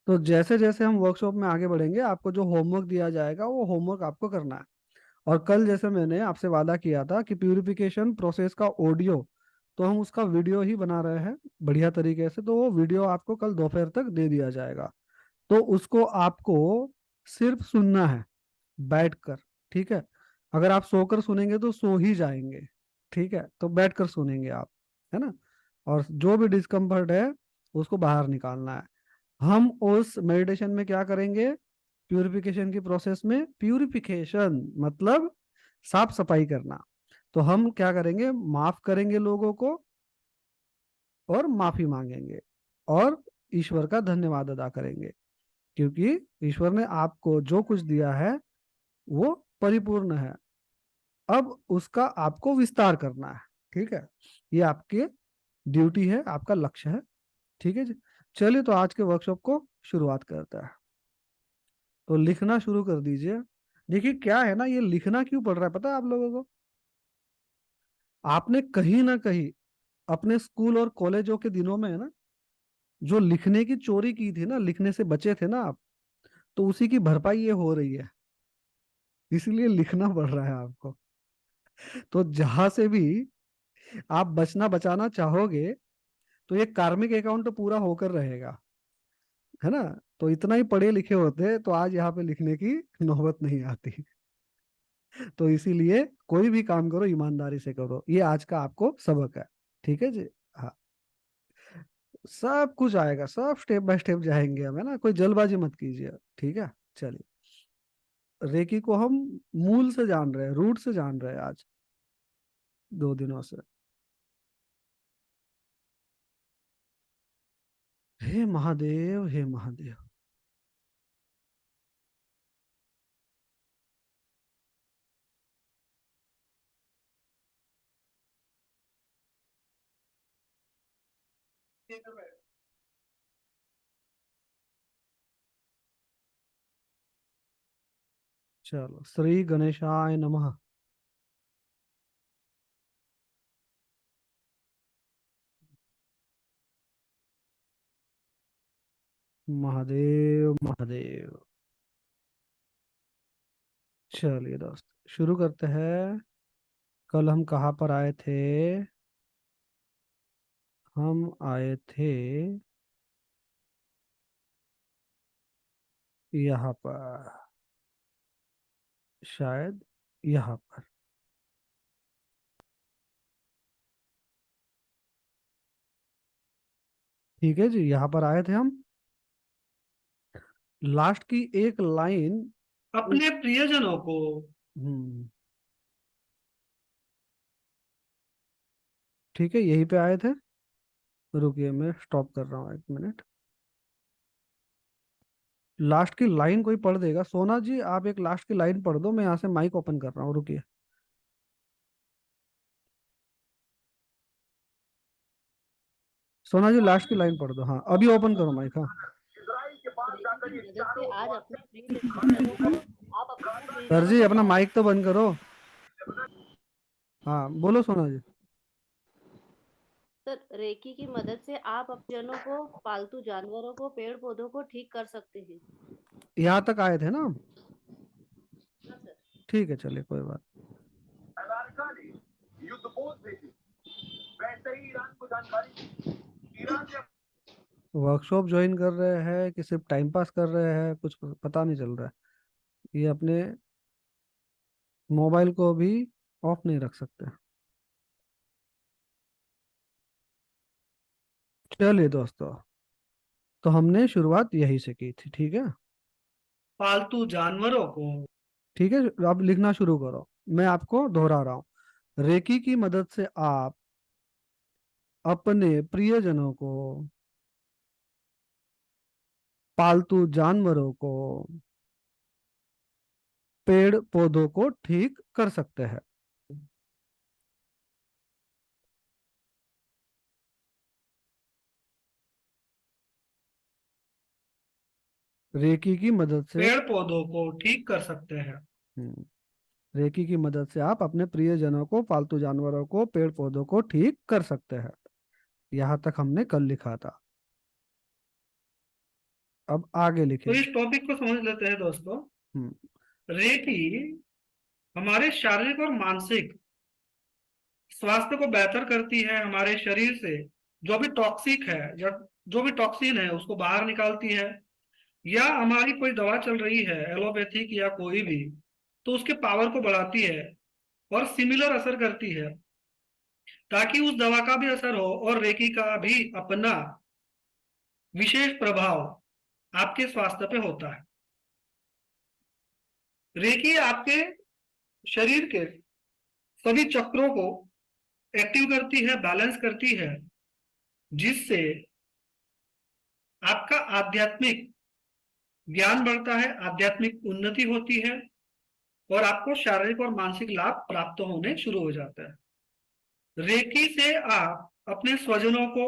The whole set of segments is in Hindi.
तो जैसे जैसे हम वर्कशॉप में आगे बढ़ेंगे, आपको जो होमवर्क दिया जाएगा वो होमवर्क आपको करना है। और कल जैसे मैंने आपसे वादा किया था कि प्यूरिफिकेशन प्रोसेस का ऑडियो, तो हम उसका वीडियो ही बना रहे हैं बढ़िया तरीके से। तो वो वीडियो आपको कल दोपहर तक दे दिया जाएगा। तो उसको आपको सिर्फ सुनना है बैठकर। ठीक है। अगर आप सोकर सुनेंगे तो सो ही जाएंगे। ठीक है, तो बैठकर सुनेंगे आप, है ना। और जो भी डिस्कम्फर्ट है उसको बाहर निकालना है। हम उस मेडिटेशन में क्या करेंगे, प्यूरिफिकेशन की प्रोसेस में, प्यूरिफिकेशन मतलब साफ सफाई करना। तो हम क्या करेंगे, माफ करेंगे लोगों को और माफी मांगेंगे और ईश्वर का धन्यवाद अदा करेंगे, क्योंकि ईश्वर ने आपको जो कुछ दिया है वो परिपूर्ण है। अब उसका आपको विस्तार करना है। ठीक है, ये आपकी ड्यूटी है, आपका लक्ष्य है। ठीक है जी। चलिए, तो आज के वर्कशॉप को शुरुआत करते हैं। तो लिखना शुरू कर दीजिए। देखिए क्या है ना, ये लिखना क्यों पड़ रहा है पता है आप लोगों को? आपने कहीं ना कहीं अपने स्कूल और कॉलेजों के दिनों में है ना, जो लिखने की चोरी की थी ना, लिखने से बचे थे ना आप, तो उसी की भरपाई ये हो रही है। इसीलिए लिखना पड़ रहा है आपको। तो जहां से भी आप बचना बचाना चाहोगे, तो ये कार्मिक अकाउंट तो पूरा होकर रहेगा, है ना। तो इतना ही पढ़े लिखे होते तो आज यहाँ पे लिखने की नौबत नहीं आती। तो इसीलिए कोई भी काम करो ईमानदारी से करो, ये आज का आपको सबक है। ठीक है जी। हाँ, सब कुछ आएगा, सब स्टेप बाय स्टेप जाएंगे हम, है ना। कोई जल्दबाजी मत कीजिए। ठीक है। चलिए, रेकी को हम मूल से जान रहे हैं, रूट से जान रहे हैं आज 2 दिनों से। हे महादेव, हे महादेव। चलो, श्री गणेशाय नमः। महादेव महादेव। चलिए दोस्त, शुरू करते हैं। कल हम कहाँ पर आए थे? हम आए थे यहाँ पर, शायद यहाँ पर। ठीक है जी, यहाँ पर आए थे हम। लास्ट की एक लाइन, अपने प्रियजनों को। हम्म। ठीक है, यहीं पे आए थे। रुकिए, मैं स्टॉप कर रहा हूँ 1 मिनट। लास्ट की लाइन कोई पढ़ देगा? सोना जी, आप एक लास्ट की लाइन पढ़ दो, मैं यहाँ से माइक ओपन कर रहा हूँ, रुकिए। सोना जी, लास्ट की लाइन पढ़ दो। हाँ, अभी ओपन करो माइक। हाँ। रेकी की मदद से आज अपने प्रियजनों को आप अपने सर प्रियजनों जी, को अपना माइक तो बंद करो। हाँ, बोलो सोना जी। सर, रेकी की मदद से आप अपने जनों को, पालतू जानवरों को, पेड़ पौधों को ठीक कर सकते हैं। यहाँ तक आए थे ना हम? हाँ सर। ठीक है, चलिए, कोई बात। अमेरिका ने युद्धपोत भेजे, वैसे ही ईरान को जानकारी दी। ईरान ने वर्कशॉप ज्वाइन कर रहे हैं कि सिर्फ टाइम पास कर रहे हैं, कुछ पता नहीं चल रहा है। ये अपने मोबाइल को भी ऑफ नहीं रख सकते। चलिए दोस्तों, तो हमने शुरुआत यही से की थी। ठीक है, पालतू जानवरों को। ठीक है, अब लिखना शुरू करो। मैं आपको दोहरा रहा हूँ। रेकी की मदद से आप अपने प्रियजनों को, पालतू जानवरों को, पेड़ पौधों को ठीक कर सकते हैं। रेकी की मदद से पेड़ पौधों को ठीक कर सकते हैं। रेकी की मदद से आप अपने प्रियजनों को, पालतू जानवरों को, पेड़ पौधों को ठीक कर सकते हैं। यहाँ तक हमने कल लिखा था। अब आगे लिखें। तो इस टॉपिक को समझ लेते हैं दोस्तों। हम्म। रेकी हमारे शारीरिक और मानसिक स्वास्थ्य को बेहतर करती है, हमारे शरीर से जो भी टॉक्सिक है या जो भी टॉक्सिन है उसको बाहर निकालती है। या हमारी कोई दवा चल रही है एलोपैथिक या कोई भी, तो उसके पावर को बढ़ाती है और सिमिलर असर करती है, ताकि उस दवा का भी असर हो और रेकी का भी अपना विशेष प्रभाव आपके स्वास्थ्य पे होता है। रेकी आपके शरीर के सभी चक्रों को एक्टिव करती है, बैलेंस करती है, जिससे आपका आध्यात्मिक ज्ञान बढ़ता है, आध्यात्मिक उन्नति होती है और आपको शारीरिक और मानसिक लाभ प्राप्त होने शुरू हो जाता है। रेकी से आप अपने स्वजनों को,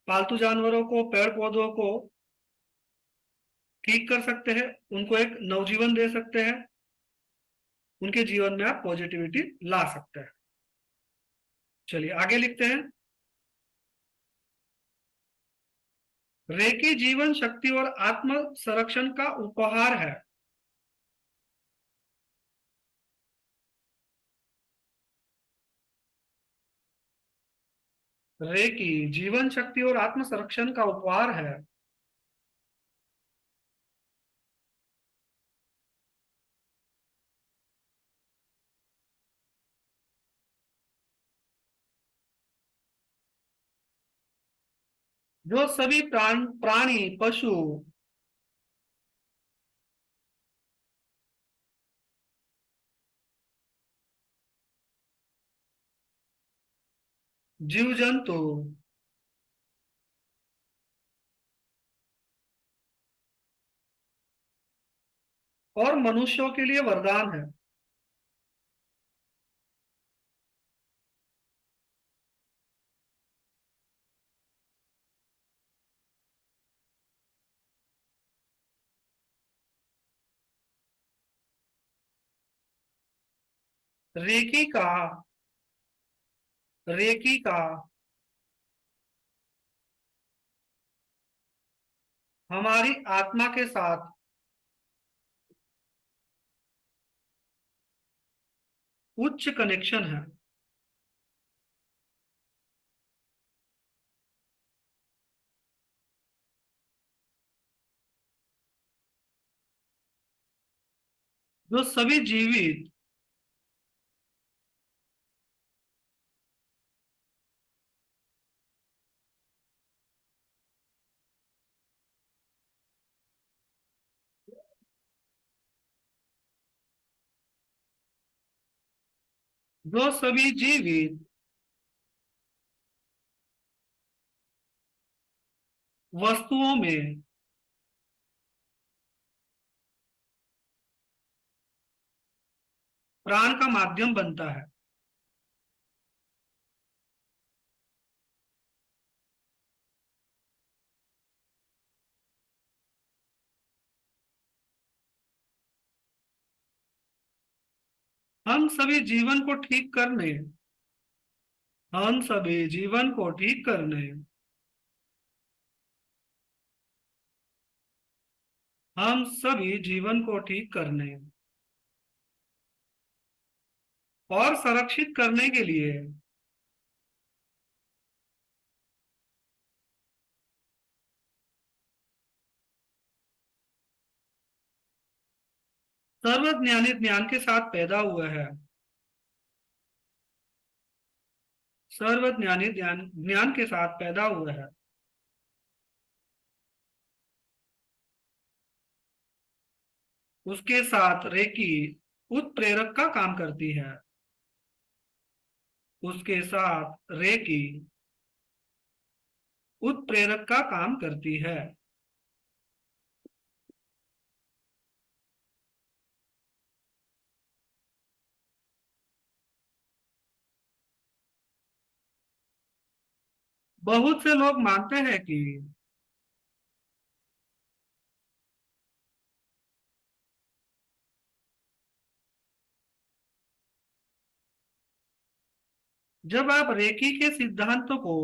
पालतू जानवरों को, पेड़ पौधों को ठीक कर सकते हैं, उनको एक नवजीवन दे सकते हैं, उनके जीवन में आप पॉजिटिविटी ला सकते हैं। चलिए आगे लिखते हैं। रेकी जीवन शक्ति और आत्म संरक्षण का उपहार है। रेकी जीवन शक्ति और आत्म संरक्षण का उपहार है। जो सभी प्राणी, पशु, जीव जंतु और मनुष्यों के लिए वरदान है। रेकी का रेकी का हमारी आत्मा के साथ उच्च कनेक्शन है। जो सभी जीवित जो सभी जीवित वस्तुओं में प्राण का माध्यम बनता है। हम सभी जीवन को ठीक करने हम सभी जीवन को ठीक करने हम सभी जीवन को ठीक करने और संरक्षित करने के लिए सर्वज्ञानी ज्ञान के साथ पैदा हुआ है। सर्वज्ञानी ज्ञान के साथ पैदा हुआ है। उसके साथ रेकी उत्प्रेरक का काम करती है। उसके साथ रेकी उत्प्रेरक का काम करती है। बहुत से लोग मानते हैं कि जब आप रेकी के सिद्धांतों को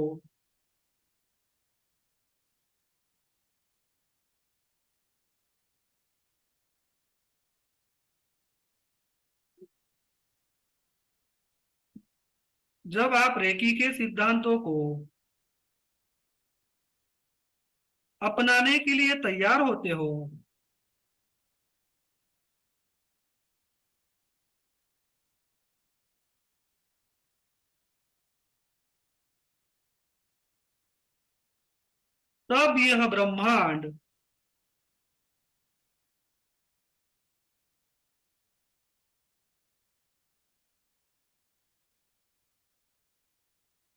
जब आप रेकी के सिद्धांतों को अपनाने के लिए तैयार होते हो, तब यह ब्रह्मांड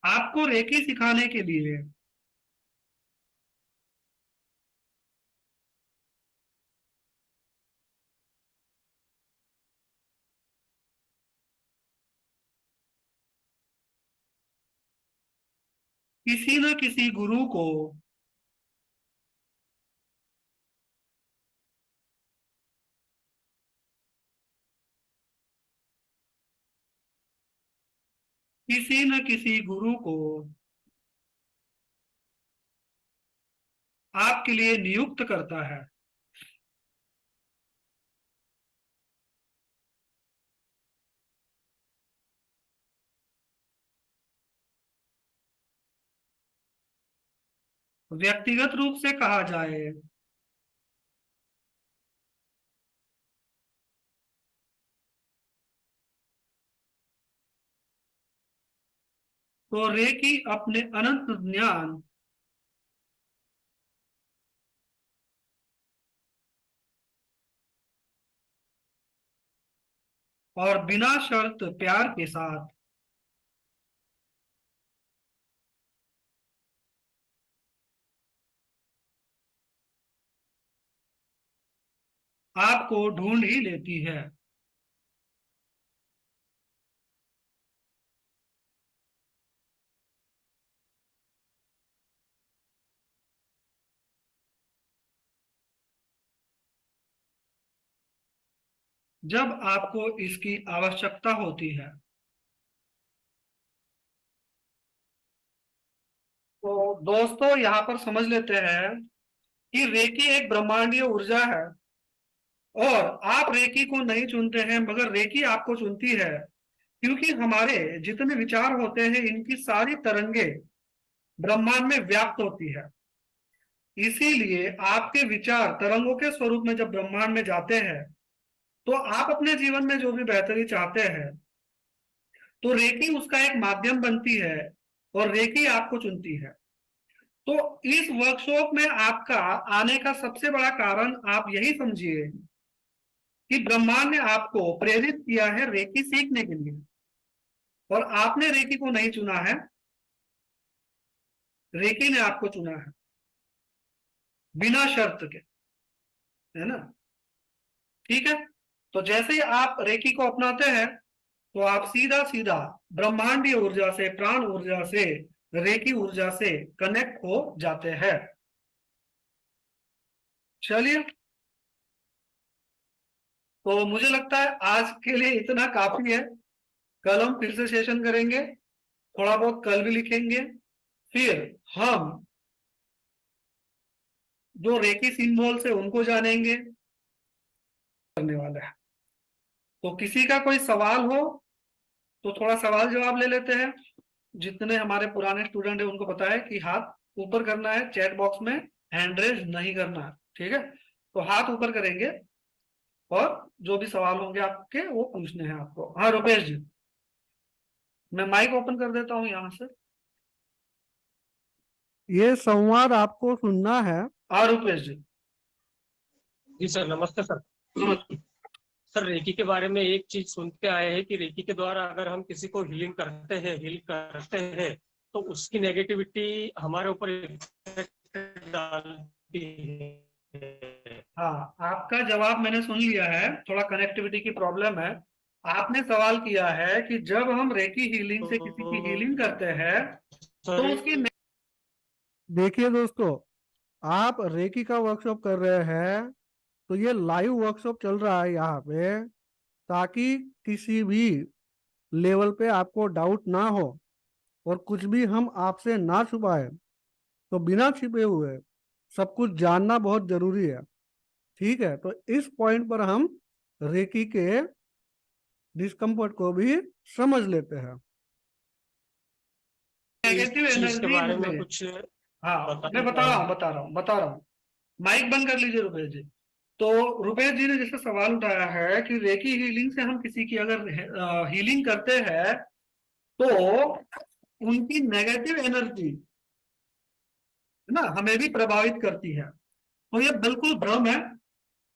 आपको रेकी सिखाने के लिए किसी न किसी गुरु को किसी न किसी गुरु को आपके लिए नियुक्त करता है। व्यक्तिगत रूप से कहा जाए तो रेकी अपने अनंत ज्ञान और बिना शर्त प्यार के साथ आपको ढूंढ ही लेती है। जब आपको इसकी आवश्यकता होती है। तो दोस्तों यहाँ पर समझ लेते हैं कि रेकी एक ब्रह्मांडीय ऊर्जा है और आप रेकी को नहीं चुनते हैं मगर रेकी आपको चुनती है, क्योंकि हमारे जितने विचार होते हैं इनकी सारी तरंगे ब्रह्मांड में व्याप्त होती है। इसीलिए आपके विचार तरंगों के स्वरूप में जब ब्रह्मांड में जाते हैं तो आप अपने जीवन में जो भी बेहतरी चाहते हैं तो रेकी उसका एक माध्यम बनती है और रेकी आपको चुनती है। तो इस वर्कशॉप में आपका आने का सबसे बड़ा कारण आप यही समझिए कि ब्रह्मांड ने आपको प्रेरित किया है रेकी सीखने के लिए और आपने रेकी को नहीं चुना है, रेकी ने आपको चुना है बिना शर्त के, है ना। ठीक है, तो जैसे ही आप रेकी को अपनाते हैं तो आप सीधा सीधा ब्रह्मांडीय ऊर्जा से, प्राण ऊर्जा से, रेकी ऊर्जा से कनेक्ट हो जाते हैं। चलिए, तो मुझे लगता है आज के लिए इतना काफी है। कल हम फिर से सेशन करेंगे, थोड़ा बहुत कल भी लिखेंगे, फिर हम जो रेकी सिंबल्स है उनको जानेंगे करने वाला है। तो किसी का कोई सवाल हो तो थोड़ा सवाल जवाब ले लेते हैं। जितने हमारे पुराने स्टूडेंट है उनको पता है कि हाथ ऊपर करना है, चैट बॉक्स में हैंड रेज नहीं करना है। ठीक है, तो हाथ ऊपर करेंगे और जो भी सवाल होंगे आपके वो पूछने हैं आपको। हाँ रुपेश जी, मैं माइक ओपन कर देता हूँ यहाँ से। ये संवाद आपको सुनना है। हाँ रुपेश जी। जी सर, नमस्ते सर। सर, रेकी के बारे में एक चीज सुन के आए हैं कि रेकी के द्वारा अगर हम किसी को हील करते हैं तो उसकी नेगेटिविटी हमारे ऊपर डालती है। हाँ, आपका जवाब मैंने सुन लिया है, थोड़ा कनेक्टिविटी की प्रॉब्लम है। आपने सवाल किया है कि जब हम रेकी हीलिंग से किसी की हीलिंग करते हैं तो उसकी देखिए दोस्तों, आप रेकी का वर्कशॉप कर रहे हैं तो ये लाइव वर्कशॉप चल रहा है यहाँ पे, ताकि किसी भी लेवल पे आपको डाउट ना हो और कुछ भी हम आपसे ना छुपाए। तो बिना छिपे हुए सब कुछ जानना बहुत जरूरी है। ठीक है, तो इस पॉइंट पर हम रेकी के डिस्कम्फर्ट को भी समझ लेते हैं। नेगेटिव चीज के एनर्जी बारे में हमें, कुछ हाँ मैं बता रहा हूँ। माइक बंद कर लीजिए रुपेश जी। तो रुपेश जी ने जैसे सवाल उठाया है कि रेकी हीलिंग से हम किसी की अगर हीलिंग करते हैं तो उनकी नेगेटिव एनर्जी है ना हमें भी प्रभावित करती है। तो ये बिल्कुल भ्रम है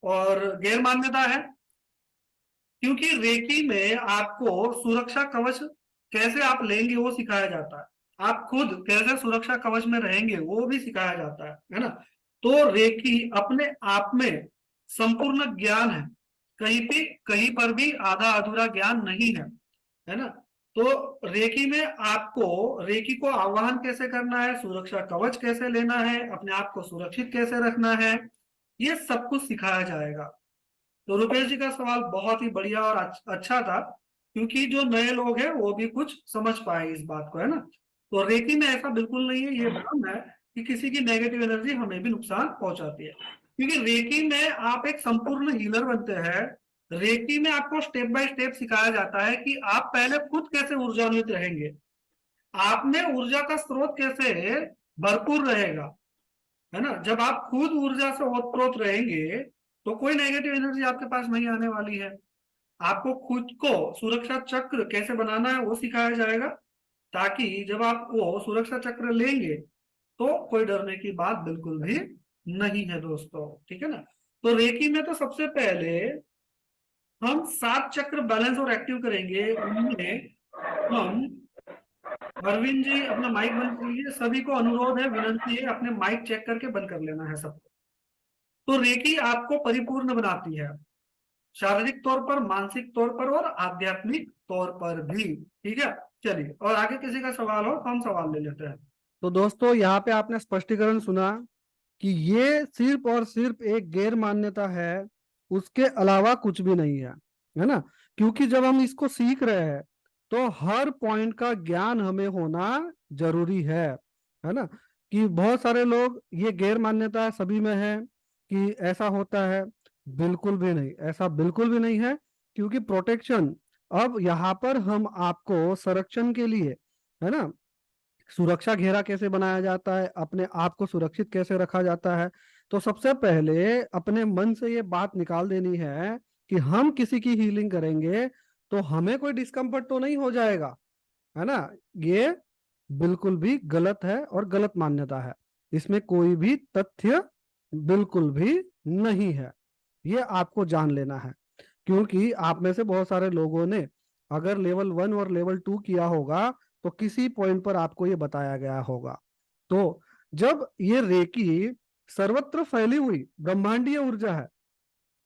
और गैर मान्यता है, क्योंकि रेकी में आपको सुरक्षा कवच कैसे आप लेंगे वो सिखाया जाता है, आप खुद कैसे सुरक्षा कवच में रहेंगे वो भी सिखाया जाता है ना। तो रेकी अपने आप में संपूर्ण ज्ञान है, कहीं पर भी आधा अधूरा ज्ञान नहीं है ना। तो रेकी में आपको रेकी को आह्वान कैसे करना है, सुरक्षा कवच कैसे लेना है, अपने आप को सुरक्षित कैसे रखना है, ये सब कुछ सिखाया जाएगा। तो रुपेश जी का सवाल बहुत ही बढ़िया और अच्छा था, क्योंकि जो नए लोग हैं वो भी कुछ समझ पाए इस बात को, है ना। तो रेकी में ऐसा बिल्कुल नहीं है, ये भ्रम है कि किसी की नेगेटिव एनर्जी हमें भी नुकसान पहुंचाती है, क्योंकि रेकी में आप एक संपूर्ण हीलर बनते हैं। रेकी में आपको स्टेप बाय स्टेप सिखाया जाता है कि आप पहले खुद कैसे ऊर्जान्वित रहेंगे, आप में ऊर्जा का स्रोत कैसे भरपूर रहेगा, है ना। जब आप खुद ऊर्जा से ओतप्रोत रहेंगे तो कोई नेगेटिव एनर्जी आपके पास नहीं आने वाली है। आपको खुद को सुरक्षा चक्र कैसे बनाना है वो सिखाया जाएगा, ताकि जब आप वो सुरक्षा चक्र लेंगे तो कोई डरने की बात बिल्कुल भी नहीं है दोस्तों, ठीक है ना। तो रेकी में तो सबसे पहले हम 7 चक्र बैलेंस और एक्टिव करेंगे। उनमें हम, अरविंद जी अपना माइक बंद कीजिए, सभी को अनुरोध है, विनंती है, अपने माइक चेक करके बंद कर लेना है सबको। तो रेकी आपको परिपूर्ण बनाती है, शारीरिक तौर पर, मानसिक तौर पर और आध्यात्मिक तौर पर भी, ठीक है। चलिए, और आगे किसी का सवाल हो तो हम सवाल ले लेते हैं। तो दोस्तों यहाँ पे आपने स्पष्टीकरण सुना कि ये सिर्फ और सिर्फ एक गैर मान्यता है, उसके अलावा कुछ भी नहीं है ना। क्योंकि जब हम इसको सीख रहे हैं तो हर पॉइंट का ज्ञान हमें होना जरूरी है ना। कि बहुत सारे लोग ये गैर मान्यता सभी में है कि ऐसा होता है, बिल्कुल भी नहीं, ऐसा बिल्कुल भी नहीं है। क्योंकि प्रोटेक्शन, अब यहाँ पर हम आपको संरक्षण के लिए, है ना, सुरक्षा घेरा कैसे बनाया जाता है, अपने आप को सुरक्षित कैसे रखा जाता है। तो सबसे पहले अपने मन से ये बात निकाल देनी है कि हम किसी की हीलिंग करेंगे तो हमें कोई डिस्कम्फर्ट तो नहीं हो जाएगा, है ना। ये बिल्कुल भी गलत है और गलत मान्यता है, इसमें कोई भी तथ्य बिल्कुल भी नहीं है। ये आपको जान लेना है, क्योंकि आप में से बहुत सारे लोगों ने अगर लेवल 1 और लेवल 2 किया होगा तो किसी पॉइंट पर आपको ये बताया गया होगा। तो जब ये रेकी सर्वत्र फैली हुई ब्रह्मांडीय ऊर्जा है,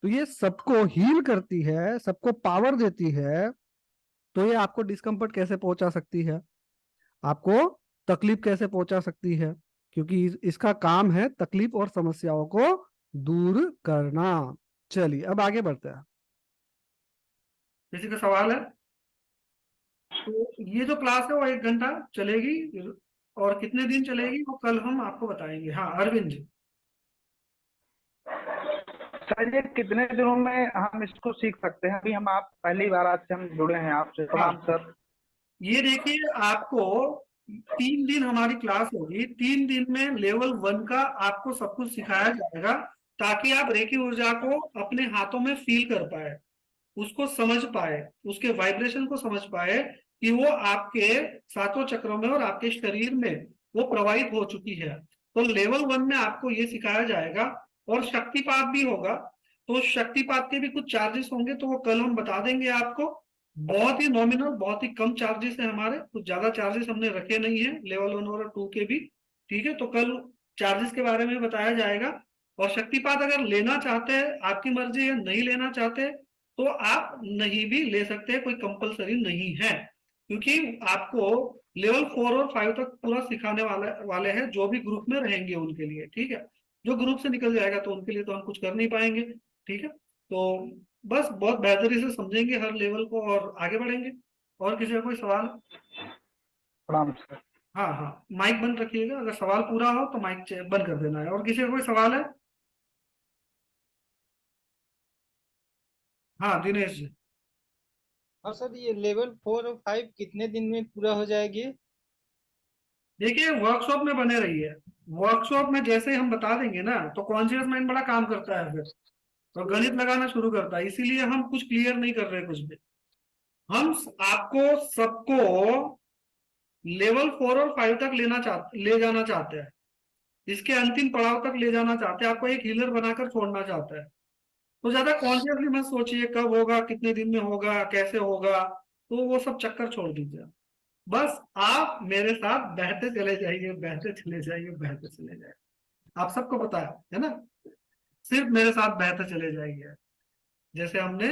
तो ये सबको हील करती है, सबको पावर देती है, तो ये आपको डिस्कम्फर्ट कैसे पहुंचा सकती है, आपको तकलीफ कैसे पहुंचा सकती है। क्योंकि इसका काम है तकलीफ और समस्याओं को दूर करना। चलिए अब आगे बढ़ते हैं। किसी का सवाल है? तो ये जो क्लास है वो 1 घंटा चलेगी, और कितने दिन चलेगी वो कल हम आपको बताएंगे। हाँ अरविंद जी। सर ये कितने दिनों में हम इसको सीख सकते हैं? अभी हम आप पहली बार आज से हम जुड़े हैं आपसे। प्रणाम सर। ये देखिए, आपको 3 दिन हमारी क्लास होगी, 3 दिन में लेवल 1 का आपको सब कुछ सिखाया जाएगा, ताकि आप रेकी ऊर्जा को अपने हाथों में फील कर पाए, उसको समझ पाए, उसके वाइब्रेशन को समझ पाए कि वो आपके सातों चक्रों में और आपके शरीर में वो प्रवाहित हो चुकी है। तो लेवल 1 में आपको ये सिखाया जाएगा, और शक्तिपात भी होगा। तो शक्तिपात के भी कुछ चार्जेस होंगे, तो वो कल हम बता देंगे आपको। बहुत ही नॉमिनल, बहुत ही कम चार्जेस है हमारे, कुछ ज्यादा चार्जेस हमने रखे नहीं है लेवल 1 और 2 के भी, ठीक है। तो कल चार्जेस के बारे में बताया जाएगा। और शक्तिपात अगर लेना चाहते हैं, आपकी मर्जी है, नहीं लेना चाहते तो आप नहीं भी ले सकते हैं, कोई कंपलसरी नहीं है। क्योंकि आपको लेवल 4 और 5 तक पूरा सिखाने वाले हैं, जो भी ग्रुप में रहेंगे उनके लिए, ठीक है। जो ग्रुप से निकल जाएगा तो उनके लिए तो हम कुछ कर नहीं पाएंगे, ठीक है। तो बस बहुत बेहतरी से समझेंगे हर लेवल को और आगे बढ़ेंगे। और किसी का कोई सवाल? प्रणाम सर। हाँ हाँ, माइक बंद रखिएगा, अगर सवाल पूरा हो तो माइक बंद कर देना है। और किसी का कोई सवाल है? हाँ दिनेश जी। और सर ये लेवल 4 और 5 कितने दिन में पूरा हो जाएगी? देखिए वर्कशॉप में बने रहिए। वर्कशॉप में जैसे ही हम बता देंगे ना तो कॉन्शियस माइंड बड़ा काम करता है, फिर तो गणित लगाना शुरू करता है। इसीलिए हम कुछ क्लियर नहीं कर रहे कुछ भी। हम आपको सबको लेवल 4 और 5 तक ले जाना चाहते हैं। इसके अंतिम पड़ाव तक ले जाना चाहते हैं, आपको एक हीलर बनाकर छोड़ना चाहता है। तो ज्यादा कॉन्शियसली मत सोचिए कब होगा, कितने दिन में होगा, कैसे होगा, तो वो सब चक्कर छोड़ दीजिए। बस आप मेरे साथ बहते चले जाइए, बहते चले जाइए, बहते चले जाइए। आप सबको पता है ना, सिर्फ मेरे साथ बहते चले जाइए। जैसे हमने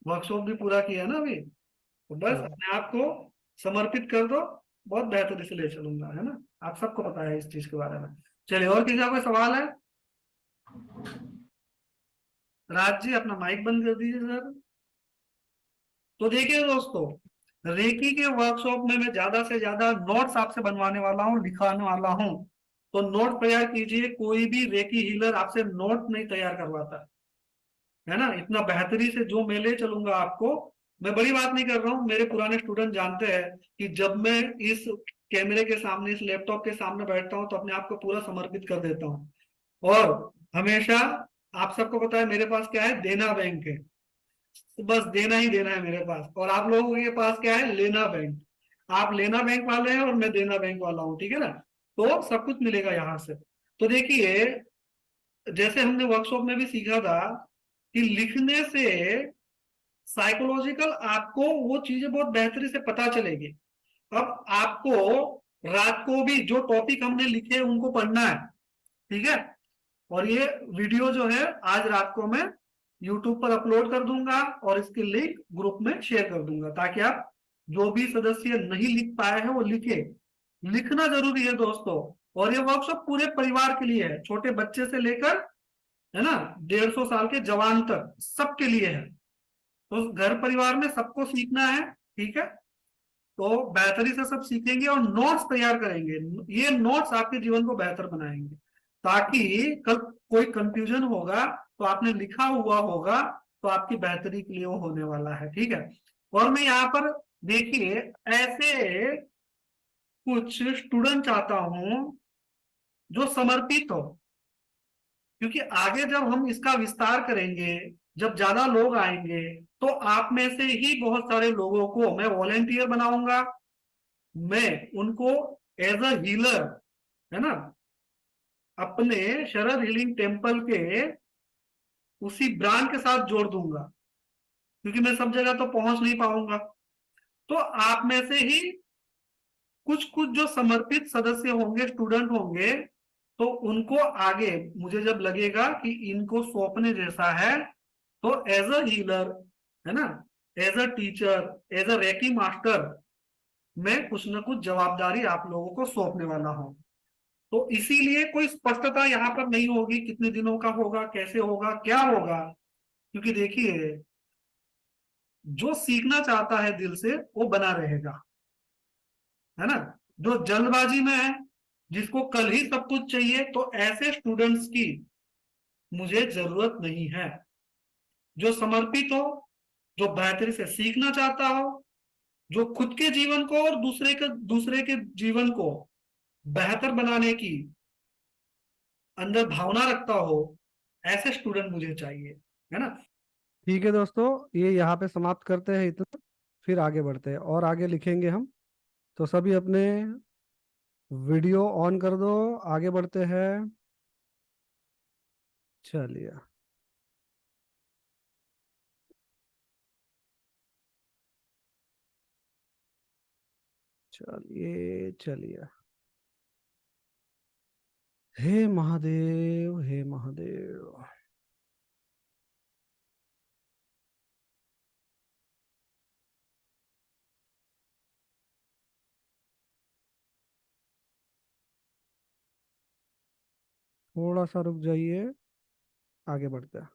वर्कशॉप भी पूरा किया ना अभी, तो बस अपने आप को समर्पित कर दो, बहुत बेहतर से ले चलूंगा, है ना। आप सबको पता है इस चीज के बारे में। चलिए, और किसी का कोई सवाल है? राज जी अपना माइक बंद कर दीजिए सर। तो देखिए दोस्तों, रेकी के वर्कशॉप में मैं ज्यादा से ज्यादा नोट्स आपसे बनवाने वाला हूँ, लिखाने वाला हूँ। तो नोट तैयार कीजिए। कोई भी रेकी हीलर आपसे नोट नहीं तैयार करवाता, है ना। इतना बेहतरी से जो मैं ले चलूंगा आपको, मैं बड़ी बात नहीं कर रहा हूँ। मेरे पुराने स्टूडेंट जानते हैं कि जब मैं इस कैमरे के सामने, इस लैपटॉप के सामने बैठता हूँ तो अपने आप को पूरा समर्पित कर देता हूँ। और हमेशा, आप सबको पता है मेरे पास क्या है, देना बैंक है। तो बस देना ही देना है मेरे पास। और आप लोगों के पास क्या है, लेना बैंक। आप लेना बैंक वाले हैं और मैं देना बैंक वाला हूँ, ठीक है ना। तो सब कुछ मिलेगा यहाँ से। तो देखिए, जैसे हमने वर्कशॉप में भी सीखा था कि लिखने से साइकोलॉजिकल आपको वो चीजें बहुत बेहतरी से पता चलेगी। अब आपको रात को भी जो टॉपिक हमने लिखे उनको पढ़ना है, ठीक है। और ये वीडियो जो है आज रात को मैं यूट्यूब पर अपलोड कर दूंगा और इसकी लिंक ग्रुप में शेयर कर दूंगा, ताकि आप जो भी सदस्य नहीं लिख पाए हैं वो लिखे। लिखना जरूरी है दोस्तों। और ये वर्कशॉप पूरे परिवार के लिए है, छोटे बच्चे से लेकर, है ना, 150 साल के जवान तक सबके लिए है। तो घर परिवार में सबको सीखना है, ठीक है। तो बेहतरी से सब सीखेंगे और नोट्स तैयार करेंगे। ये नोट्स आपके जीवन को बेहतर बनाएंगे, ताकि कल कोई कंफ्यूजन होगा तो आपने लिखा हुआ होगा, तो आपकी बेहतरी के लिए वो होने वाला है, ठीक है। और मैं यहाँ पर देखिए ऐसे कुछ स्टूडेंट चाहता हूं जो समर्पित हो, क्योंकि आगे जब हम इसका विस्तार करेंगे, जब ज्यादा लोग आएंगे, तो आप में से ही बहुत सारे लोगों को मैं वॉलेंटियर बनाऊंगा। मैं उनको एज अ हीलर, है ना, अपने शरद हीलिंग टेम्पल के उसी ब्रांड के साथ जोड़ दूंगा, क्योंकि मैं सब जगह तो पहुंच नहीं पाऊंगा। तो आप में से ही कुछ कुछ जो समर्पित सदस्य होंगे, स्टूडेंट होंगे, तो उनको आगे मुझे जब लगेगा कि इनको सौंपने जैसा है, तो एज अ हीलर, है ना, as a teacher, as a reiki master, मैं कुछ ना कुछ जवाबदारी आप लोगों को सौंपने वाला हूं। तो इसीलिए कोई स्पष्टता यहाँ पर नहीं होगी कितने दिनों का होगा, कैसे होगा, क्या होगा। क्योंकि देखिए, जो सीखना चाहता है दिल से वो बना रहेगा, है ना। जो जल्दबाजी में है, जिसको कल ही सब कुछ चाहिए, तो ऐसे स्टूडेंट्स की मुझे जरूरत नहीं है। जो समर्पित हो, जो बेहतरी से सीखना चाहता हो, जो खुद के जीवन को और दूसरे के जीवन को बेहतर बनाने की अंदर भावना रखता हो, ऐसे स्टूडेंट मुझे चाहिए, है ना। ठीक है दोस्तों, ये यहाँ पे समाप्त करते हैं इतना, फिर आगे बढ़ते हैं और आगे लिखेंगे हम। तो सभी अपने वीडियो ऑन कर दो, आगे बढ़ते हैं। चलिए, चलिए, चलिए। हे महादेव, हे महादेव। थोड़ा सा रुक जाइए, आगे बढ़ते हैं।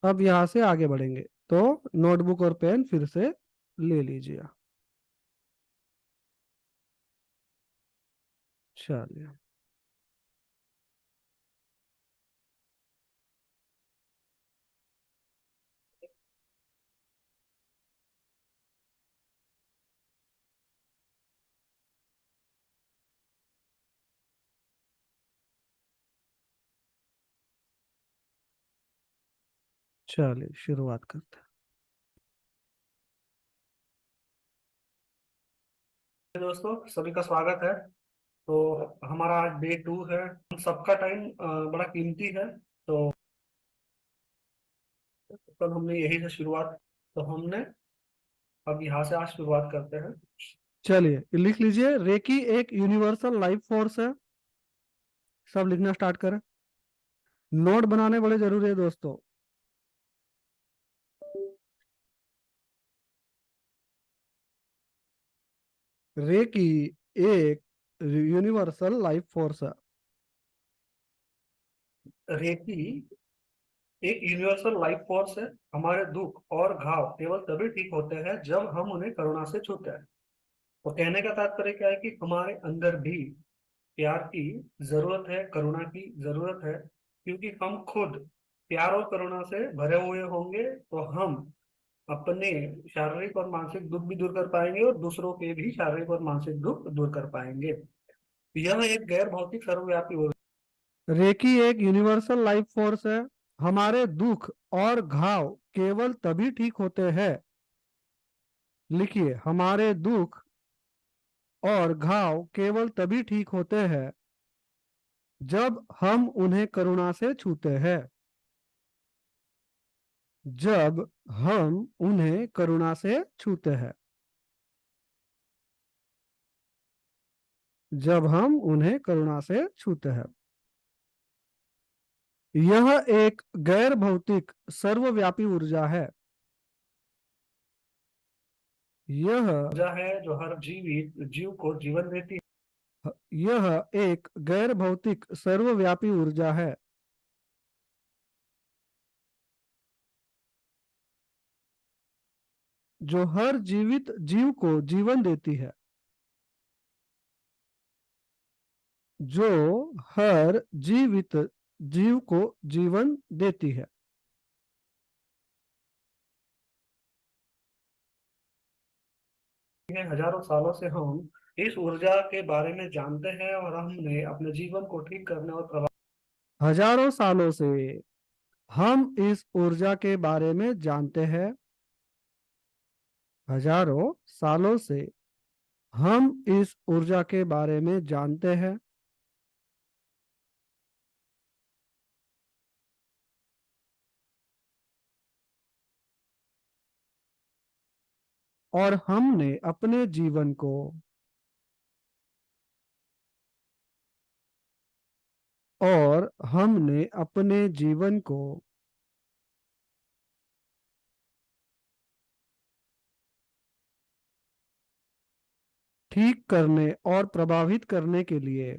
अब यहाँ से आगे बढ़ेंगे, तो नोटबुक और पेन फिर से ले लीजिए। चलिए, चलिए शुरुआत करते हैं। दोस्तों सभी का स्वागत है। तो हमारा आज डे 2 है। हम सबका टाइम बड़ा कीमती है। तो कल हमने यही से शुरुआत, तो हमने अब यहाँ से आज शुरुआत करते हैं। चलिए लिख लीजिए, रेकी एक यूनिवर्सल लाइफ फोर्स है। सब लिखना स्टार्ट करें। नोट बनाने बड़े जरूरी है दोस्तों। रेकी एक यूनिवर्सल लाइफ फोर्स है। रेकी एक यूनिवर्सल लाइफ फोर्स है। हमारे दुख और घाव केवल तभी ठीक होते हैं जब हम उन्हें करुणा से छूते हैं। तो कहने का तात्पर्य क्या है कि हमारे अंदर भी प्यार की जरूरत है, करुणा की जरूरत है। क्योंकि हम खुद प्यार और करुणा से भरे हुए होंगे तो हम अपने शारीरिक और मानसिक दुख भी दूर कर पाएंगे और दूसरों के भी शारीरिक और मानसिक दुख दूर कर पाएंगे। यह एक गैर भौतिक सर्वव्यापी रेकी एक यूनिवर्सल लाइफ फोर्स है। हमारे दुख और घाव केवल तभी ठीक होते हैं। लिखिए, हमारे दुख और घाव केवल तभी ठीक होते हैं जब हम उन्हें करुणा से छूते हैं। जब हम उन्हें करुणा से छूते हैं। जब हम उन्हें करुणा से छूते हैं। यह एक गैर भौतिक सर्वव्यापी ऊर्जा है। यह ऊर्जा है जो हर जीव को जीवन देती यह एक गैर भौतिक सर्वव्यापी ऊर्जा है। जो हर जीवित जीव को जीवन देती है। जो हर जीवित जीव को जीवन देती है। है। हजारों सालों से हम इस ऊर्जा के बारे में जानते हैं और हमने अपने जीवन को ठीक करने और हजारों सालों से हम इस ऊर्जा के बारे में जानते हैं। हजारों सालों से हम इस ऊर्जा के बारे में जानते हैं। और हमने अपने जीवन को और हमने अपने जीवन को ठीक करने और प्रभावित करने के लिए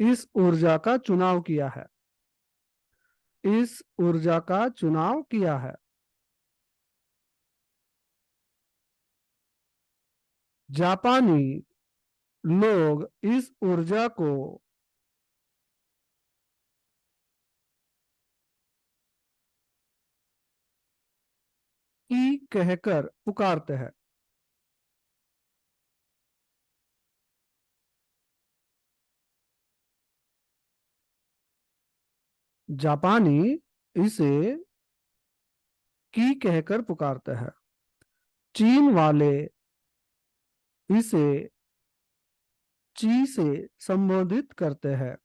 इस ऊर्जा का चुनाव किया है। इस ऊर्जा का चुनाव किया है। जापानी लोग इस ऊर्जा को की कहकर पुकारते हैं। जापानी इसे की कहकर पुकारते हैं। चीन वाले इसे ची से संबोधित करते हैं।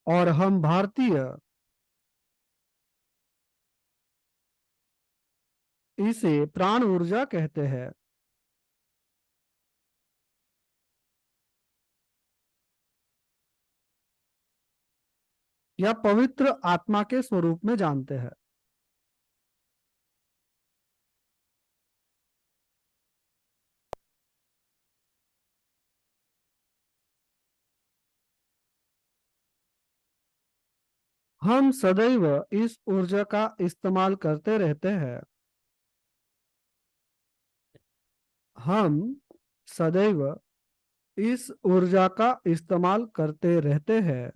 और हम भारतीय इसे प्राण ऊर्जा कहते हैं। या पवित्र आत्मा के स्वरूप में जानते हैं। हम सदैव इस ऊर्जा का इस्तेमाल करते रहते हैं। हम सदैव इस ऊर्जा का इस्तेमाल करते रहते हैं।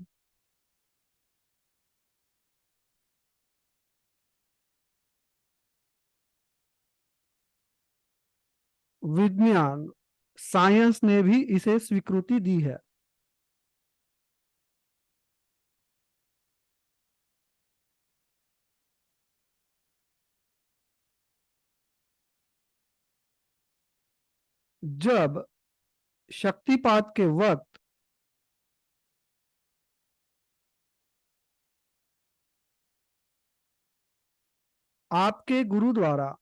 विज्ञान, साइंस ने भी इसे स्वीकृति दी है। जब शक्तिपात के वक्त आपके गुरु द्वारा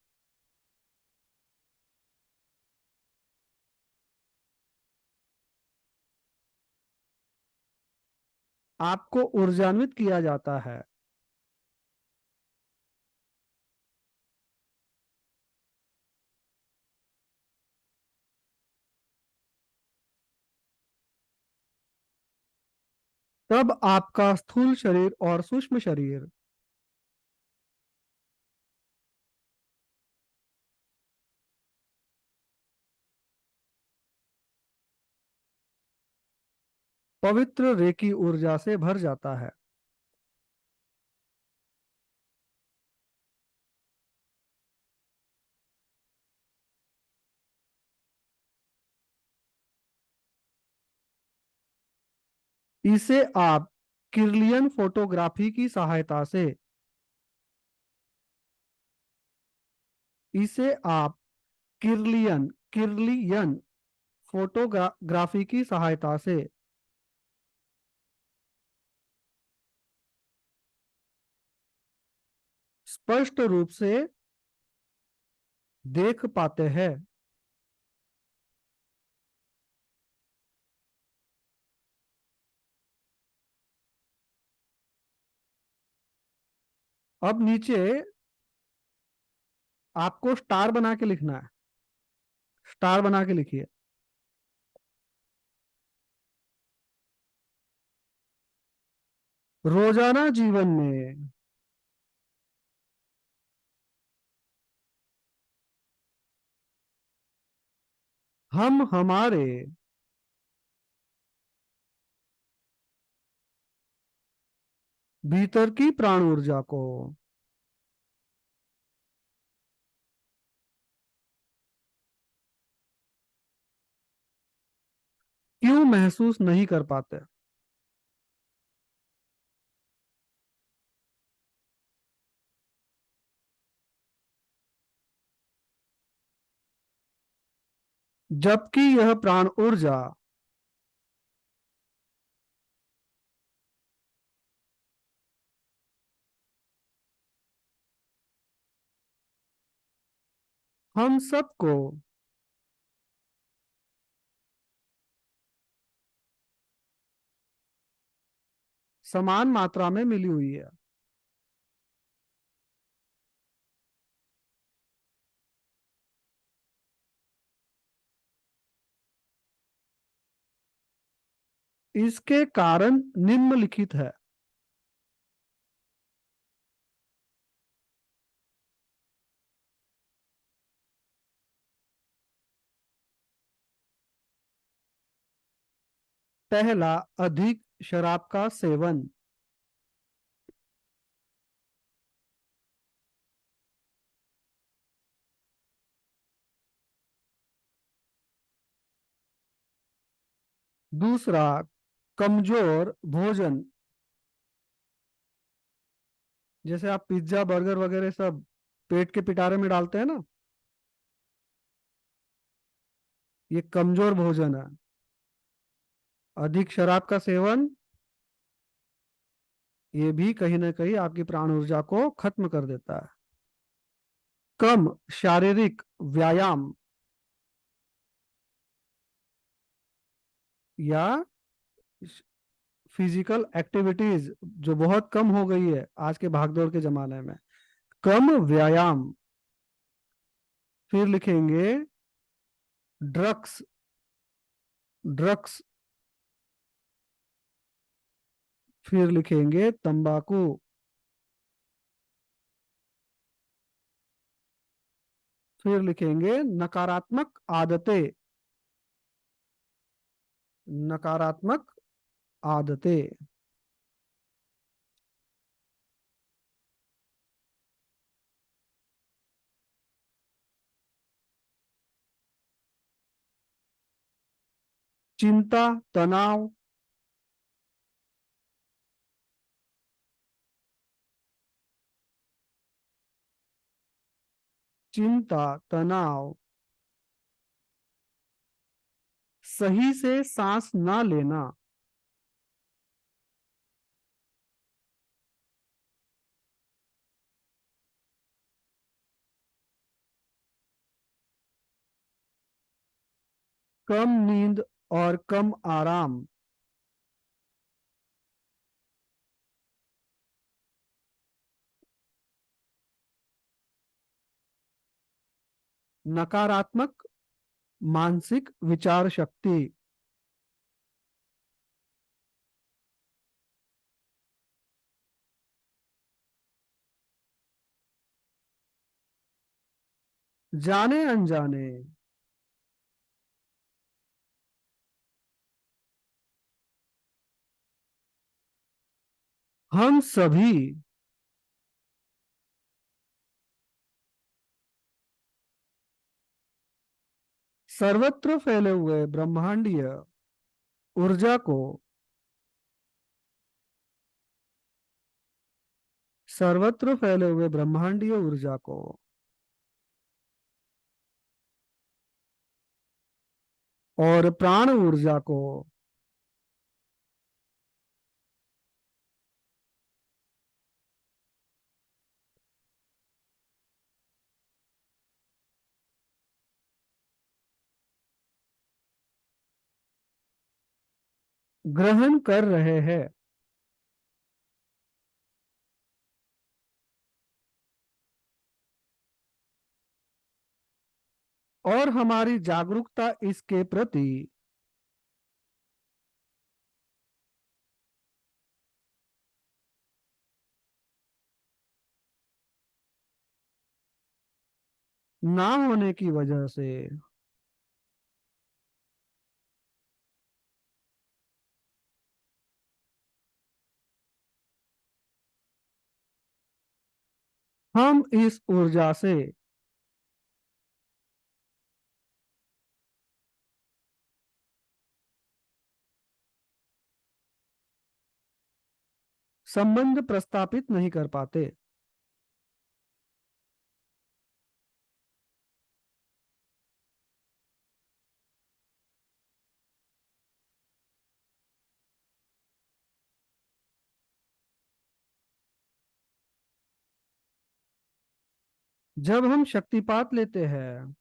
आपको ऊर्जान्वित किया जाता है, तब आपका स्थूल शरीर और सूक्ष्म शरीर पवित्र रेकी ऊर्जा से भर जाता है। इसे आप किर्लियन फोटोग्राफी की सहायता से इसे आप किर्लियन फोटोग्राफी की सहायता से स्पष्ट रूप से देख पाते हैं। अब नीचे आपको स्टार बना के लिखना है। स्टार बना के लिखिए। रोजाना जीवन में हम हमारे भीतर की प्राण ऊर्जा को क्यों महसूस नहीं कर पाते? जबकि यह प्राण ऊर्जा हम सबको समान मात्रा में मिली हुई है। इसके कारण निम्नलिखित है। पहला, अधिक शराब का सेवन। दूसरा, कमजोर भोजन। जैसे आप पिज्जा बर्गर वगैरह सब पेट के पिटारे में डालते हैं ना, ये कमजोर भोजन है। अधिक शराब का सेवन, ये भी कहीं ना कहीं आपकी प्राण ऊर्जा को खत्म कर देता है। कम शारीरिक व्यायाम या फिजिकल एक्टिविटीज जो बहुत कम हो गई है आज के भागदौड़ के जमाने में, कम व्यायाम। फिर लिखेंगे ड्रग्स, ड्रग्स। फिर लिखेंगे तंबाकू। फिर लिखेंगे नकारात्मक आदतें, नकारात्मक आदतें। चिंता, तनाव। चिंता, तनाव। सही से सांस ना लेना, कम नींद और कम आराम। नकारात्मक मानसिक विचार शक्ति। जाने अनजाने हम सभी सर्वत्र फैले हुए ब्रह्मांडीय ऊर्जा को, सर्वत्र फैले हुए ब्रह्मांडीय ऊर्जा को और प्राण ऊर्जा को ग्रहण कर रहे हैं। और हमारी जागरूकता इसके प्रति ना होने की वजह से हम इस ऊर्जा से संबंध प्रस्थापित नहीं कर पाते। जब हम शक्तिपात लेते हैं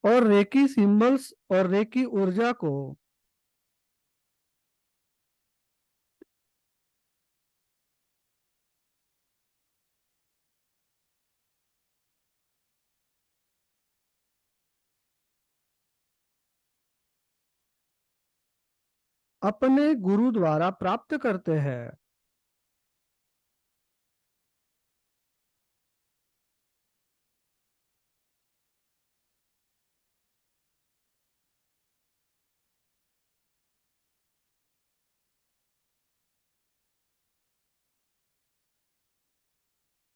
और रेकी सिंबल्स और रेकी ऊर्जा को अपने गुरु द्वारा प्राप्त करते हैं,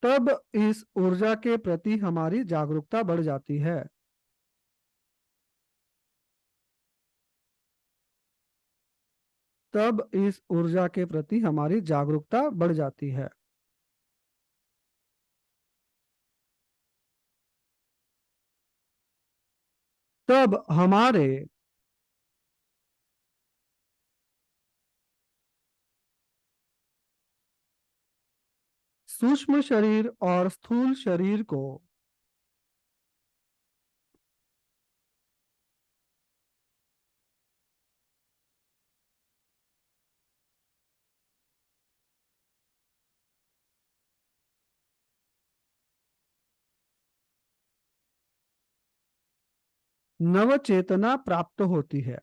तब इस ऊर्जा के प्रति हमारी जागरूकता बढ़ जाती है। तब इस ऊर्जा के प्रति हमारी जागरूकता बढ़ जाती है। तब हमारे सूक्ष्म शरीर और स्थूल शरीर को नव चेतना प्राप्त होती है।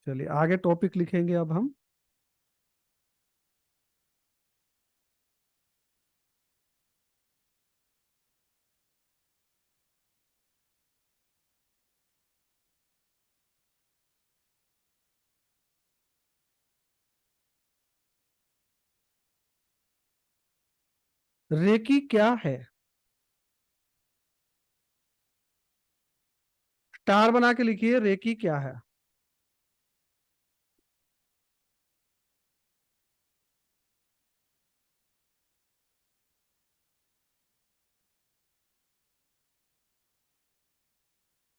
चलिए आगे टॉपिक लिखेंगे अब हम। रेकी क्या है? स्टार बना के लिखिए, रेकी क्या है?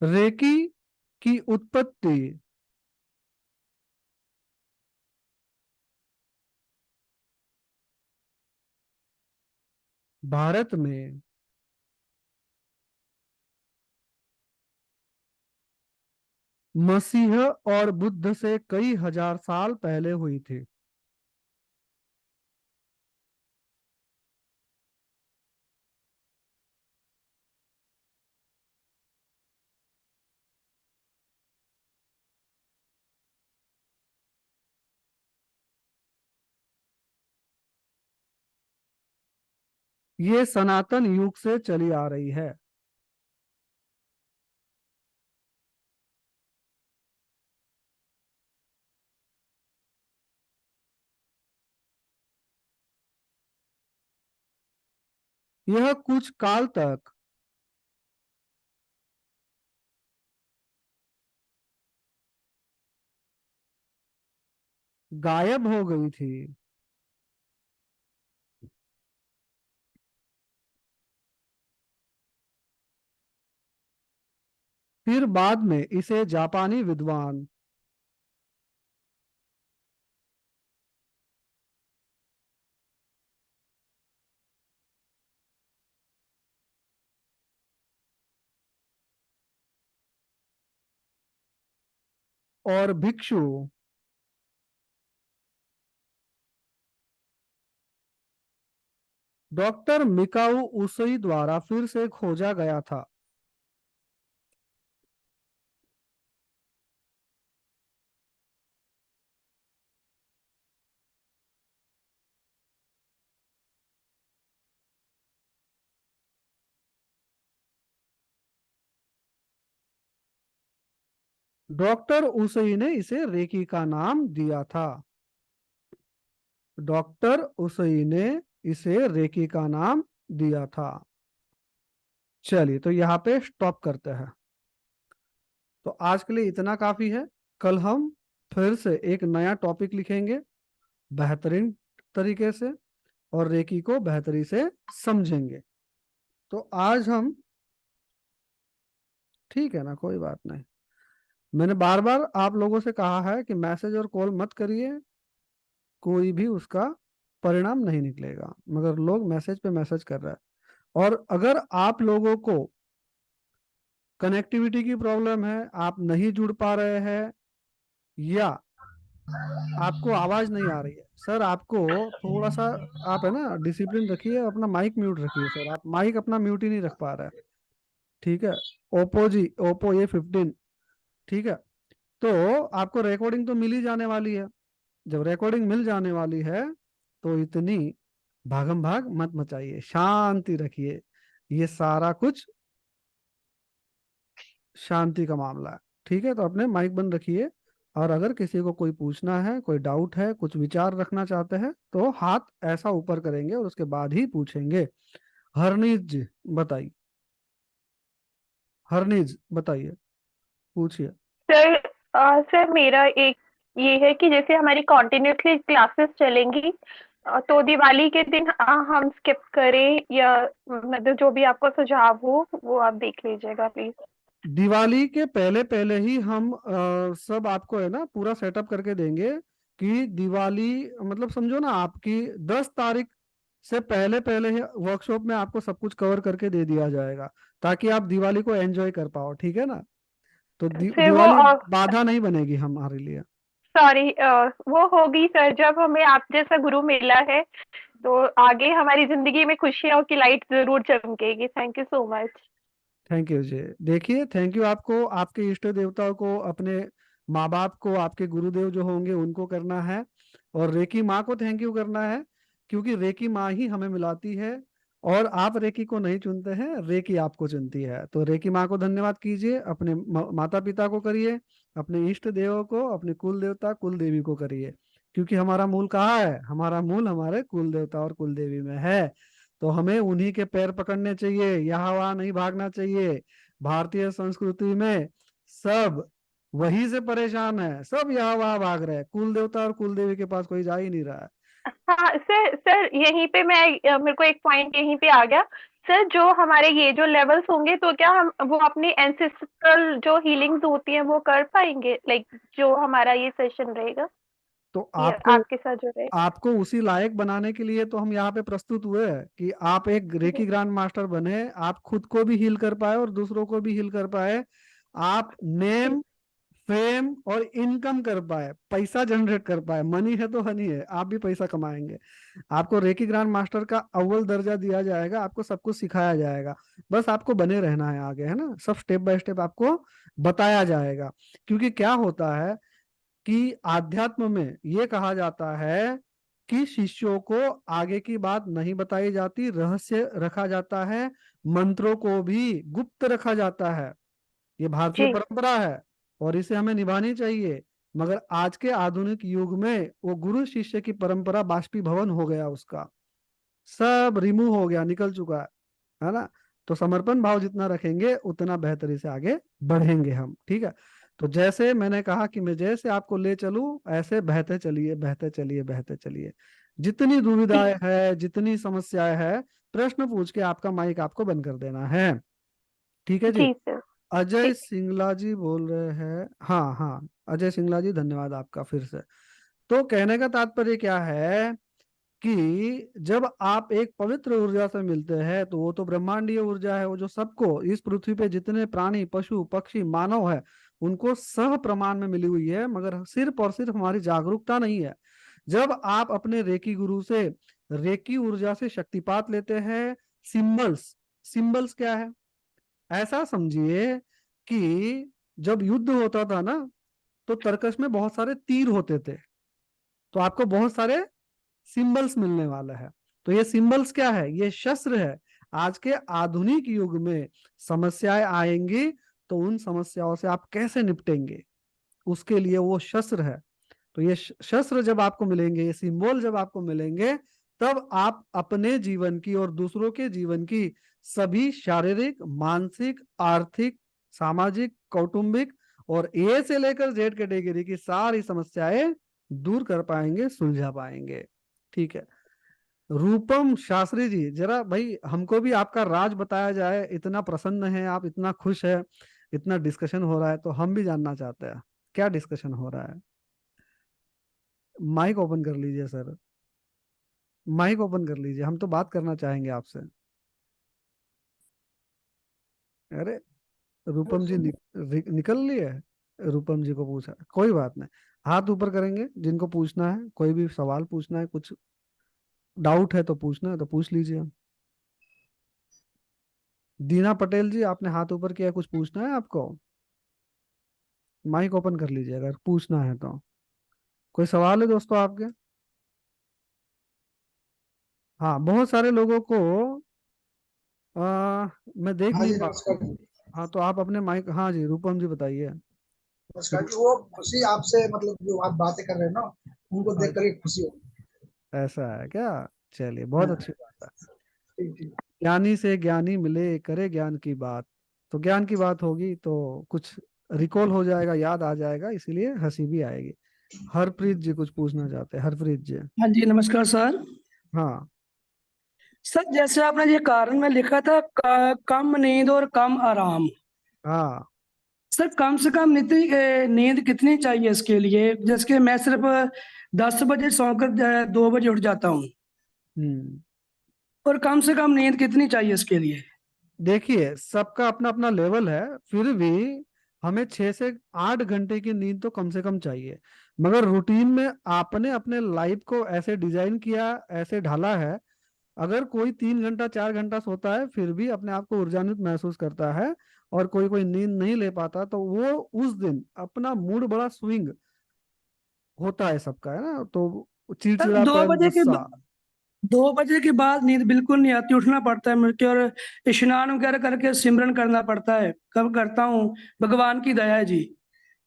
रेकी की उत्पत्ति भारत में मसीह और बुद्ध से कई हजार साल पहले हुई थी। ये सनातन युग से चली आ रही है। यह कुछ काल तक गायब हो गई थी। फिर बाद में इसे जापानी विद्वान और भिक्षु डॉक्टर मिकाऊ उसूई द्वारा फिर से खोजा गया था। डॉक्टर उसूई ने इसे रेकी का नाम दिया था। डॉक्टर उसूई ने इसे रेकी का नाम दिया था। चलिए तो यहाँ पे स्टॉप करते हैं। तो आज के लिए इतना काफी है। कल हम फिर से एक नया टॉपिक लिखेंगे बेहतरीन तरीके से और रेकी को बेहतरी से समझेंगे। तो आज हम, ठीक है ना, कोई बात नहीं। मैंने बार बार आप लोगों से कहा है कि मैसेज और कॉल मत करिए, कोई भी उसका परिणाम नहीं निकलेगा, मगर लोग मैसेज पे मैसेज कर रहे हैं। और अगर आप लोगों को कनेक्टिविटी की प्रॉब्लम है, आप नहीं जुड़ पा रहे हैं या आपको आवाज नहीं आ रही है, सर आपको थोड़ा सा, आप है ना डिसिप्लिन रखिए, अपना माइक म्यूट रखिए। सर आप माइक अपना म्यूट ही नहीं रख पा रहे हैं, ठीक है? ओप्पो जी, ओप्पो A15, ठीक है? तो आपको रिकॉर्डिंग तो मिल ही जाने वाली है। जब रिकॉर्डिंग मिल जाने वाली है तो इतनी भागम भाग मत मचाइए, शांति रखिए। ये सारा कुछ शांति का मामला है, ठीक है? तो अपने माइक बंद रखिए। और अगर किसी को कोई पूछना है, कोई डाउट है, कुछ विचार रखना चाहते हैं तो हाथ ऐसा ऊपर करेंगे और उसके बाद ही पूछेंगे। हरनीत जी बताइए। हरनीज बताइए, पूछिए। सर सर मेरा एक ये है कि जैसे हमारी कॉन्टिन्यूसली क्लासेस चलेंगी, तो दिवाली के दिन हम स्किप करें या मतलब जो भी आपका सुझाव हो वो आप देख लीजिएगा प्लीज। दिवाली के पहले पहले ही हम सब आपको है ना पूरा सेटअप करके देंगे कि दिवाली मतलब समझो ना आपकी 10 तारीख से पहले पहले ही वर्कशॉप में आपको सब कुछ कवर करके दे दिया जाएगा, ताकि आप दिवाली को एंजॉय कर पाओ, ठीक है ना। तो फिर वो दिवाली बाधा नहीं बनेगी हमारे लिए। सॉरी वो होगी सर जब हमें आप जैसा गुरु मिला है, तो आगे हमारी जिंदगी में खुशियों की लाइट जरूर चमकेगी। Thank you so much. Thank you जी। देखिए, थैंक यू आपको आपके इष्ट देवताओं को, अपने माँ बाप को, आपके गुरुदेव जो होंगे उनको करना है, और रेकी माँ को थैंक यू करना है, क्योंकि रेकी माँ ही हमें मिलाती है। और आप रेकी को नहीं चुनते हैं, रेकी आपको चुनती है। तो रेकी माँ को धन्यवाद कीजिए, अपने माता पिता को करिए, अपने इष्ट देवों को, अपने कुल देवता कुल देवी को करिए, क्योंकि हमारा मूल कहाँ है? हमारा मूल हमारे कुल देवता और कुल देवी में है। तो हमें उन्हीं के पैर पकड़ने चाहिए, यहाँ वहां नहीं भागना चाहिए। भारतीय संस्कृति में सब वही से परेशान है, सब यहाँ वहां भाग रहे हैं, कुल देवता और कुल देवी के पास कोई जा ही नहीं रहा है। हाँ सर सर यहीं पे मैं मेरे को एक पॉइंट यहीं पे आ गया। सर जो हमारे ये जो लेवल्स होंगे तो क्या हम वो अपनी एंसेस्ट्रल जो हीलिंग्स होती हैं वो कर पाएंगे, लाइक जो हमारा ये सेशन रहेगा तो ये आपको आपके साथ जो रहेगा। आपको उसी लायक बनाने के लिए तो हम यहाँ पे प्रस्तुत हुए हैं कि आप एक रेकी ग्रैंड मास्टर बने, आप खुद को भी हील कर पाए और दूसरों को भी हील कर पाए, आप नेम फेम और इनकम कर पाए, पैसा जनरेट कर पाए। मनी है तो हनी है, आप भी पैसा कमाएंगे। आपको रेकी ग्रैंड मास्टर का अव्वल दर्जा दिया जाएगा, आपको सब कुछ सिखाया जाएगा, बस आपको बने रहना है आगे, है ना। सब स्टेप बाय स्टेप आपको बताया जाएगा। क्योंकि क्या होता है कि आध्यात्म में ये कहा जाता है कि शिष्यों को आगे की बात नहीं बताई जाती, रहस्य रखा जाता है, मंत्रों को भी गुप्त रखा जाता है। ये भारतीय जी परंपरा है और इसे हमें निभानी चाहिए। मगर आज के आधुनिक युग में वो गुरु शिष्य की परंपरा बाष्पीभवन हो गया, उसका सब रिमूव हो गया, निकल चुका है ना। तो समर्पण भाव जितना रखेंगे उतना बेहतरी से आगे बढ़ेंगे हम, ठीक है। तो जैसे मैंने कहा कि मैं जैसे आपको ले चलूं, ऐसे बहते चलिए, बहते चलिए, बहते चलिए। जितनी दुविधाएं है, जितनी समस्याएं है, प्रश्न पूछ के आपका माइक आपको बंद कर देना है, ठीक है जी। जी सर। अजय ठीक। सिंगला जी बोल रहे हैं, हाँ हाँ, अजय सिंगला जी धन्यवाद आपका फिर से। तो कहने का तात्पर्य क्या है कि जब आप एक पवित्र ऊर्जा से मिलते हैं, तो वो तो ब्रह्मांडीय ऊर्जा है, वो जो सबको, इस पृथ्वी पे जितने प्राणी पशु पक्षी मानव है, उनको सह प्रमाण में मिली हुई है, मगर सिर्फ और सिर्फ हमारी जागरूकता नहीं है। जब आप अपने रेकी गुरु से रेकी ऊर्जा से शक्तिपात लेते हैं, सिंबल्स, सिंबल्स क्या है? ऐसा समझिए कि जब युद्ध होता था ना, तो तर्कश में बहुत सारे तीर होते थे, तो आपको बहुत सारे सिंबल्स मिलने वाला है। तो ये सिंबल्स क्या है? ये शस्त्र है। आज के आधुनिक युग में समस्याएं आएंगी, तो उन समस्याओं से आप कैसे निपटेंगे, उसके लिए वो शस्त्र है। तो ये शस्त्र जब आपको मिलेंगे, ये सिंबल जब आपको मिलेंगे, तब आप अपने जीवन की और दूसरों के जीवन की सभी शारीरिक, मानसिक, आर्थिक, सामाजिक, कौटुंबिक और ए से लेकर जेड कैटेगरी की सारी समस्याएं दूर कर पाएंगे, सुलझा पाएंगे, ठीक है। रूपम शास्त्री जी, जरा भाई हमको भी आपका राज बताया जाए। इतना प्रसन्न है आप, इतना खुश है, इतना डिस्कशन हो रहा है, तो हम भी जानना चाहते हैं क्या डिस्कशन हो रहा है। माइक ओपन कर लीजिए सर, माइक ओपन कर लीजिए, हम तो बात करना चाहेंगे आपसे। अरे रूपम जी निकल लिए। रूपम जी को पूछा, कोई बात नहीं, हाथ ऊपर करेंगे जिनको पूछना है, कोई भी सवाल पूछना है, कुछ डाउट है तो पूछना है तो पूछ लीजिए। दीना पटेल जी, आपने हाथ ऊपर किया, कुछ पूछना है आपको? माइक ओपन कर लीजिए अगर पूछना है तो। कोई सवाल है दोस्तों आपके? हाँ, बहुत सारे लोगों को मैं देख हाँ नहीं जी पा रहा नमस्कार हूँ। जी। हाँ, तो आप अपने माइक, हाँ जी रूपम जी बताइए। नमस्कार जी, वो खुशी आपसे मतलब जो आप बातें कर रहे हैं ना, उनको हाँ, देख कर एक खुशी होगी। ऐसा है क्या? चलिए, बहुत हाँ, अच्छी बात है। ठीक ठीक। ज्ञानी से ज्ञानी मिले, करे ज्ञान की बात, तो ज्ञान की बात होगी तो कुछ रिकॉल हो जाएगा, याद आ जाएगा, इसीलिए हंसी भी आएगी। हरप्रीत जी कुछ पूछना चाहते हैं, हरप्रीत जी। हाँ जी, नमस्कार सर। हाँ सर जैसे आपने ये कारण में लिखा था कम नींद और कम आराम। हाँ। सर कम से कम नींद कितनी चाहिए इसके लिए? जैसे कि मैं सिर्फ 10 बजे सोकर 2 बजे उठ जाता हूँ, हम्म। और कम से कम नींद कितनी चाहिए इसके लिए? देखिए सबका अपना अपना लेवल है, फिर भी हमें 6 से 8 घंटे की नींद तो कम से कम चाहिए। मगर रूटीन में आपने अपने लाइफ को ऐसे डिजाइन किया, ऐसे ढाला है, अगर कोई 3 घंटा 4 घंटा सोता है फिर भी अपने आप को ऊर्जान्वित महसूस करता है, और कोई कोई नींद नहीं ले पाता, तो वो उस दिन अपना मूड बड़ा स्विंग होता है सबका, है ना, तो सर दो चिड़चिड़ापन, बजे के गुस्सा। 2 बजे के बाद नींद बिल्कुल नहीं आती, उठना पड़ता है मुझे, और स्नान वगैरह करके सिमरन करना पड़ता है। कब करता हूँ, भगवान की दया है जी।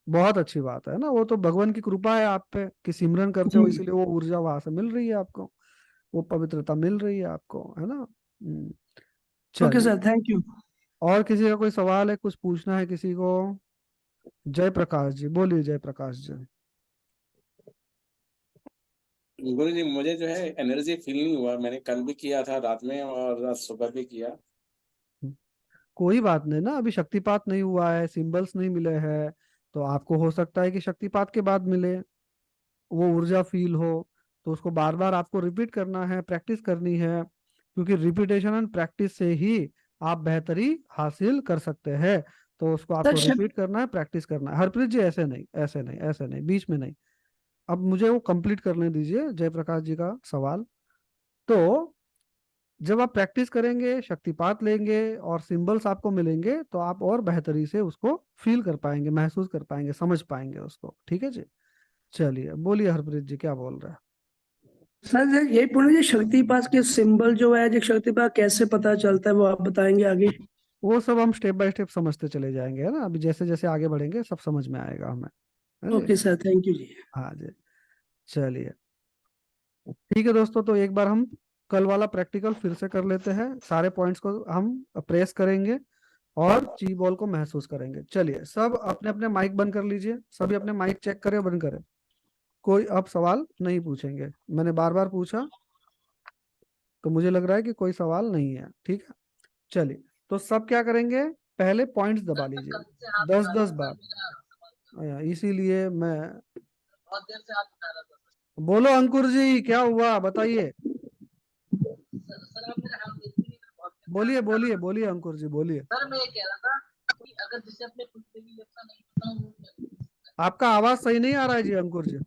बहुत अच्छी बात है ना, वो तो भगवान की कृपा है आप पे कि सिमरन करते हो, जी। इसलिए वो ऊर्जा वहां से मिल रही है आपको, वो पवित्रता मिल रही है आपको, है ना। ओके चलिए, सर, थैंक यू। और किसी का कोई सवाल है, कुछ पूछना है किसी को? जयप्रकाश जी बोलिए, जयप्रकाश जी। गुरु जी मुझे जो है एनर्जी फील नहीं हुआ, मैंने कल भी किया था रात में और आज सुबह भी किया। कोई बात नहीं ना, अभी शक्तिपात नहीं हुआ है, सिंबल्स नहीं मिले हैं, तो आपको हो सकता है कि शक्तिपात के बाद मिले, वो ऊर्जा फील हो। तो उसको बार बार आपको रिपीट करना है, प्रैक्टिस करनी है, क्योंकि रिपीटेशन एंड प्रैक्टिस से ही आप बेहतरी हासिल कर सकते हैं। तो उसको सर आपको रिपीट करना है, प्रैक्टिस करना है। हरप्रीत जी ऐसे नहीं, ऐसे नहीं, ऐसे नहीं, बीच में नहीं। अब मुझे वो कंप्लीट करने दीजिए जयप्रकाश जी का सवाल। तो जब आप प्रैक्टिस करेंगे, शक्तिपात लेंगे और सिंबल्स आपको मिलेंगे, तो आप और बेहतरी से उसको फील कर पाएंगे, महसूस कर पाएंगे, समझ पाएंगे उसको। ठीक है जी। चलिए बोलिए हरप्रीत जी, क्या बोल रहे हैं? सर यही पूछ लीजिए, शक्तिपात के सिंबल जो है, जो शक्तिपात कैसे पता चलता है, वो आप बताएंगे आगे? वो सब हम स्टेप बाय स्टेप समझते चले जाएंगे, है ना, अभी जैसे जैसे आगे बढ़ेंगे सब समझ में आएगा हमें, है जी। ओके सर, थैंक यू जी। हाँ जी। चलिए ठीक है दोस्तों, तो एक बार हम कल वाला प्रैक्टिकल फिर से कर लेते हैं, सारे पॉइंट्स को हम प्रेस करेंगे और ची बॉल को महसूस करेंगे। चलिए सब अपने अपने माइक बंद कर लीजिए, सभी अपने माइक चेक करें, बंद करें। कोई अब सवाल नहीं पूछेंगे, मैंने बार बार पूछा तो मुझे लग रहा है कि कोई सवाल नहीं है। ठीक है, चलिए तो सब क्या करेंगे, पहले पॉइंट्स दबा लीजिए 10-10 बार। इसीलिए मैं, बोलो अंकुर जी क्या हुआ बताइए, बोलिए बोलिए बोलिए अंकुर जी बोलिए। सर मैं ये कह रहा था कि अगर जिसे अपने खुद से भी लगता नहीं पता वो क्या आपका आवाज सही नहीं आ रहा है जी अंकुर जी।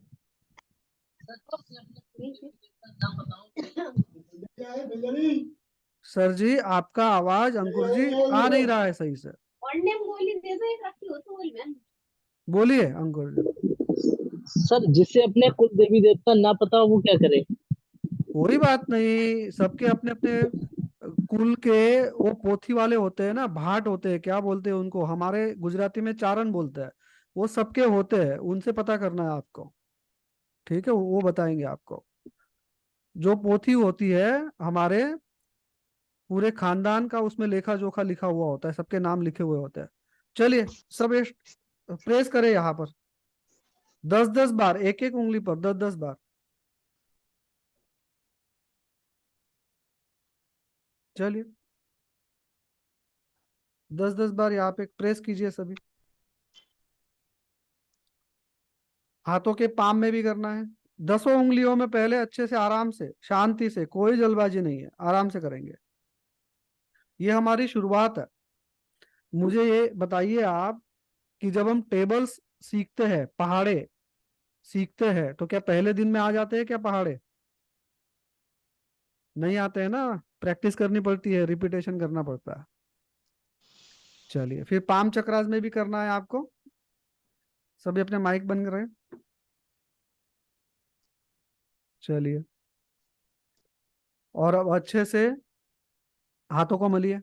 सर जी आपका आवाज अंकुर जी आ नहीं रहा है सही से, बोलिए अंकुर जी। सर जिसे अपने कुल देवी देवता ना पता वो क्या करे? कोई बात नहीं, सबके अपने अपने कुल के वो पोथी वाले होते हैं ना, भाट होते हैं, क्या बोलते हैं उनको, हमारे गुजराती में चारण बोलते हैं, वो सबके होते हैं, उनसे पता करना है आपको। ठीक है, वो बताएंगे आपको। जो पोथी होती है हमारे पूरे खानदान का, उसमें लेखा जोखा लिखा हुआ होता है, सबके नाम लिखे हुए होते हैं। चलिए सब ये प्रेस करें यहाँ पर 10-10 बार, एक एक उंगली पर 10-10 बार। चलिए 10-10 बार यहाँ पे प्रेस कीजिए सभी। हाथों के पाम में भी करना है, 10 उंगलियों में पहले अच्छे से, आराम से, शांति से, कोई जल्दबाजी नहीं है, आराम से करेंगे। ये हमारी शुरुआत है। मुझे ये बताइए आप कि जब हम टेबल्स सीखते हैं, पहाड़े सीखते हैं, तो क्या पहले दिन में आ जाते हैं क्या पहाड़े? नहीं आते हैं ना, प्रैक्टिस करनी पड़ती है, रिपीटेशन करना पड़ता है। चलिए फिर पाम चक्रास में भी करना है आपको। सभी अपने माइक बंद करें। चलिए, और अब अच्छे से हाथों को मलिए।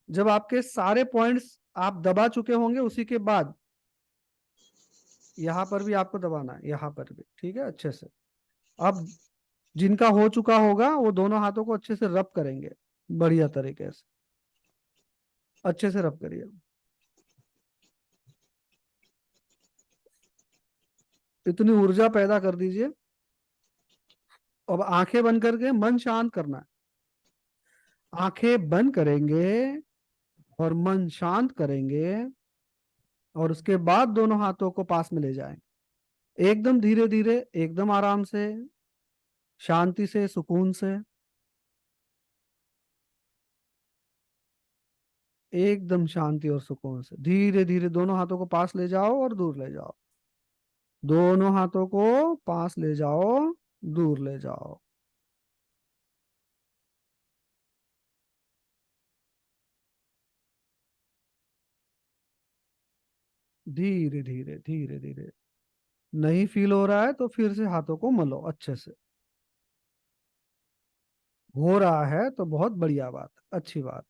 जब आपके सारे पॉइंट्स आप दबा चुके होंगे, उसी के बाद यहाँ पर भी आपको दबाना है, यहाँ पर भी, ठीक है, अच्छे से। अब जिनका हो चुका होगा वो दोनों हाथों को अच्छे से रब करेंगे बढ़िया तरीके से। अच्छे से रब करिए। इतनी ऊर्जा पैदा कर दीजिए। अब आंखें बंद करके मन शांत करना है। आंखें बंद करेंगे और मन शांत करेंगे, और उसके बाद दोनों हाथों को पास में ले जाएंगे, एकदम धीरे धीरे, एकदम आराम से, शांति से, सुकून से, एकदम शांति और सुकून से धीरे धीरे दोनों हाथों को पास ले जाओ और दूर ले जाओ। दोनों हाथों को पास ले जाओ, दूर ले जाओ। धीरे धीरे धीरे धीरे। नहीं फील हो रहा है तो फिर से हाथों को मलो अच्छे से। हो रहा है तो बहुत बढ़िया बात, अच्छी बात।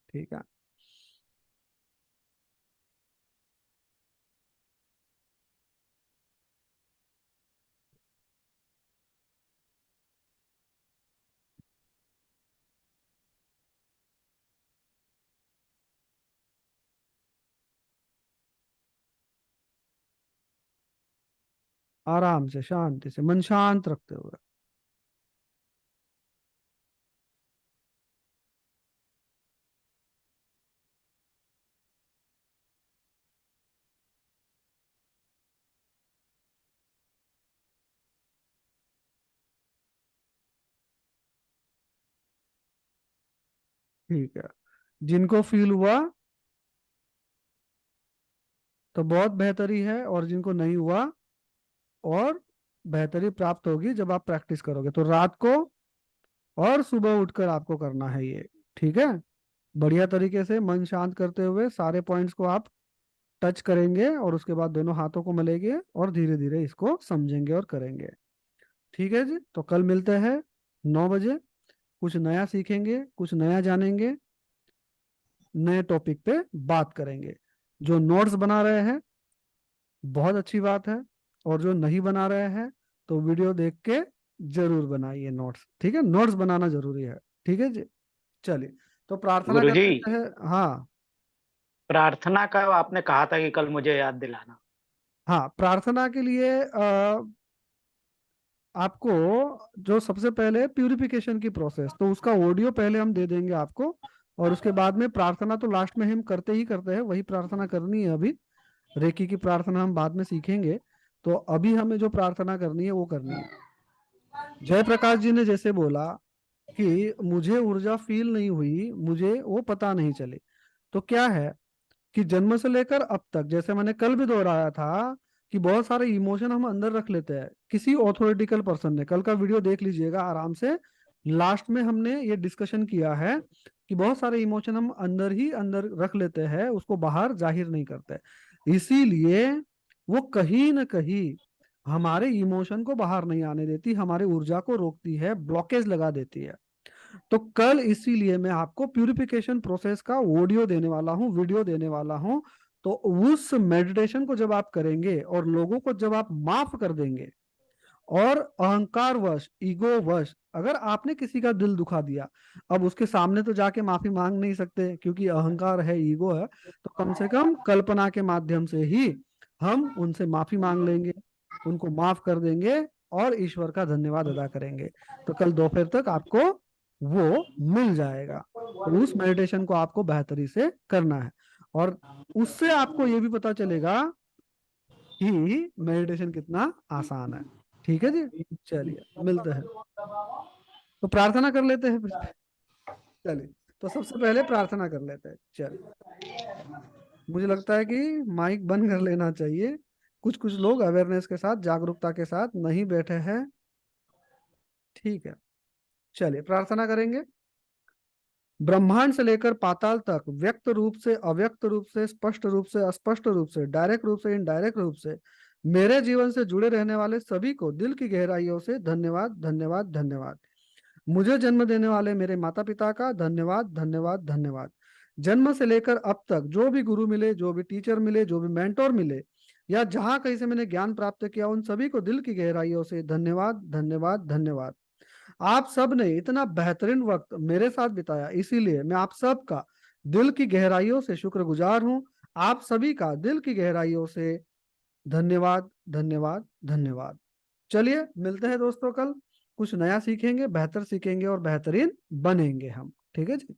ठीक है। आराम से, शांति से, मन शांत रखते हुए। ठीक है। जिनको फील हुआ तो बहुत बेहतरी है, और जिनको नहीं हुआ और बेहतरी प्राप्त होगी जब आप प्रैक्टिस करोगे। तो रात को और सुबह उठकर आपको करना है ये। ठीक है। बढ़िया तरीके से मन शांत करते हुए सारे पॉइंट्स को आप टच करेंगे, और उसके बाद दोनों हाथों को मलेंगे और धीरे धीरे इसको समझेंगे और करेंगे। ठीक है जी। तो कल मिलते हैं 9 बजे। कुछ नया सीखेंगे, कुछ नया जानेंगे, नए टॉपिक पे बात करेंगे। जो नोट्स बना रहे हैं बहुत अच्छी बात है, और जो नहीं बना रहे हैं तो वीडियो देख के जरूर बनाइए नोट्स। ठीक है, नोट्स बनाना जरूरी है। ठीक है जी। चलिए, तो प्रार्थना गुरुजी, करते हैं। हाँ प्रार्थना का आपने कहा था कि कल मुझे याद दिलाना। हाँ, प्रार्थना के लिए आपको जो सबसे पहले प्यूरिफिकेशन की प्रोसेस, तो उसका ऑडियो पहले हम दे देंगे आपको, और उसके बाद में प्रार्थना तो लास्ट में हम करते ही करते हैं, वही प्रार्थना करनी है। अभी रेकी की प्रार्थना हम बाद में सीखेंगे, तो अभी हमें जो प्रार्थना करनी है वो करनी है। जयप्रकाश जी ने जैसे बोला कि मुझे ऊर्जा फील नहीं हुई, मुझे वो पता नहीं चली, तो क्या है कि जन्म से लेकर अब तक, जैसे मैंने कल भी दोहराया था कि बहुत सारे इमोशन हम अंदर रख लेते हैं। किसी ऑथोरिटिकल पर्सन ने, कल का वीडियो देख लीजिएगा आराम से, लास्ट में हमने ये डिस्कशन किया है कि बहुत सारे इमोशन हम अंदर ही अंदर रख लेते हैं, उसको बाहर जाहिर नहीं करते। इसीलिए वो कहीं ना कहीं हमारे इमोशन को बाहर नहीं आने देती, हमारे ऊर्जा को रोकती है, ब्लॉकेज लगा देती है। तो कल इसीलिए मैं आपको प्यूरिफिकेशन प्रोसेस का ऑडियो देने वाला हूँ, वीडियो देने वाला हूँ। तो उस मेडिटेशन को जब आप करेंगे और लोगों को जब आप माफ कर देंगे, और अहंकार वश, ईगो वश अगर आपने किसी का दिल दुखा दिया, अब उसके सामने तो जाके माफी मांग नहीं सकते क्योंकि अहंकार है, ईगो है, तो कम से कम कल्पना के माध्यम से ही हम उनसे माफी मांग लेंगे, उनको माफ कर देंगे और ईश्वर का धन्यवाद अदा करेंगे। तो कल दोपहर तक आपको वो मिल जाएगा। तो उस मेडिटेशन को आपको बेहतरी से करना है, और उससे आपको ये भी पता चलेगा कि मेडिटेशन कितना आसान है। ठीक है जी। चलिए मिलते हैं, तो प्रार्थना कर लेते हैं फिर। चलिए, तो सबसे पहले प्रार्थना कर लेते हैं। चलिए, मुझे लगता है कि माइक बंद कर लेना चाहिए। कुछ कुछ लोग अवेयरनेस के साथ, जागरूकता के साथ नहीं बैठे हैं। ठीक है, चलिए प्रार्थना करेंगे। ब्रह्मांड से लेकर पाताल तक, व्यक्त रूप से, अव्यक्त रूप से, स्पष्ट रूप से, अस्पष्ट रूप से, डायरेक्ट रूप से, इनडायरेक्ट रूप से मेरे जीवन से जुड़े रहने वाले सभी को दिल की गहराइयों से धन्यवाद, धन्यवाद, धन्यवाद। मुझे जन्म देने वाले मेरे माता पिता का धन्यवाद, धन्यवाद, धन्यवाद। जन्म से लेकर अब तक जो भी गुरु मिले, जो भी टीचर मिले, जो भी मेंटोर मिले, या जहां कहीं से मैंने ज्ञान प्राप्त किया, उन सभी को दिल की गहराइयों से धन्यवाद, धन्यवाद, धन्यवाद। आप सब ने इतना बेहतरीन वक्त मेरे साथ बिताया, इसीलिए मैं आप सबका दिल की गहराइयों से शुक्रगुजार हूं। आप सभी का दिल की गहराइयों से धन्यवाद, धन्यवाद, धन्यवाद। चलिए मिलते हैं दोस्तों, कल कुछ नया सीखेंगे, बेहतर सीखेंगे और बेहतरीन बनेंगे हम। ठीक है जी।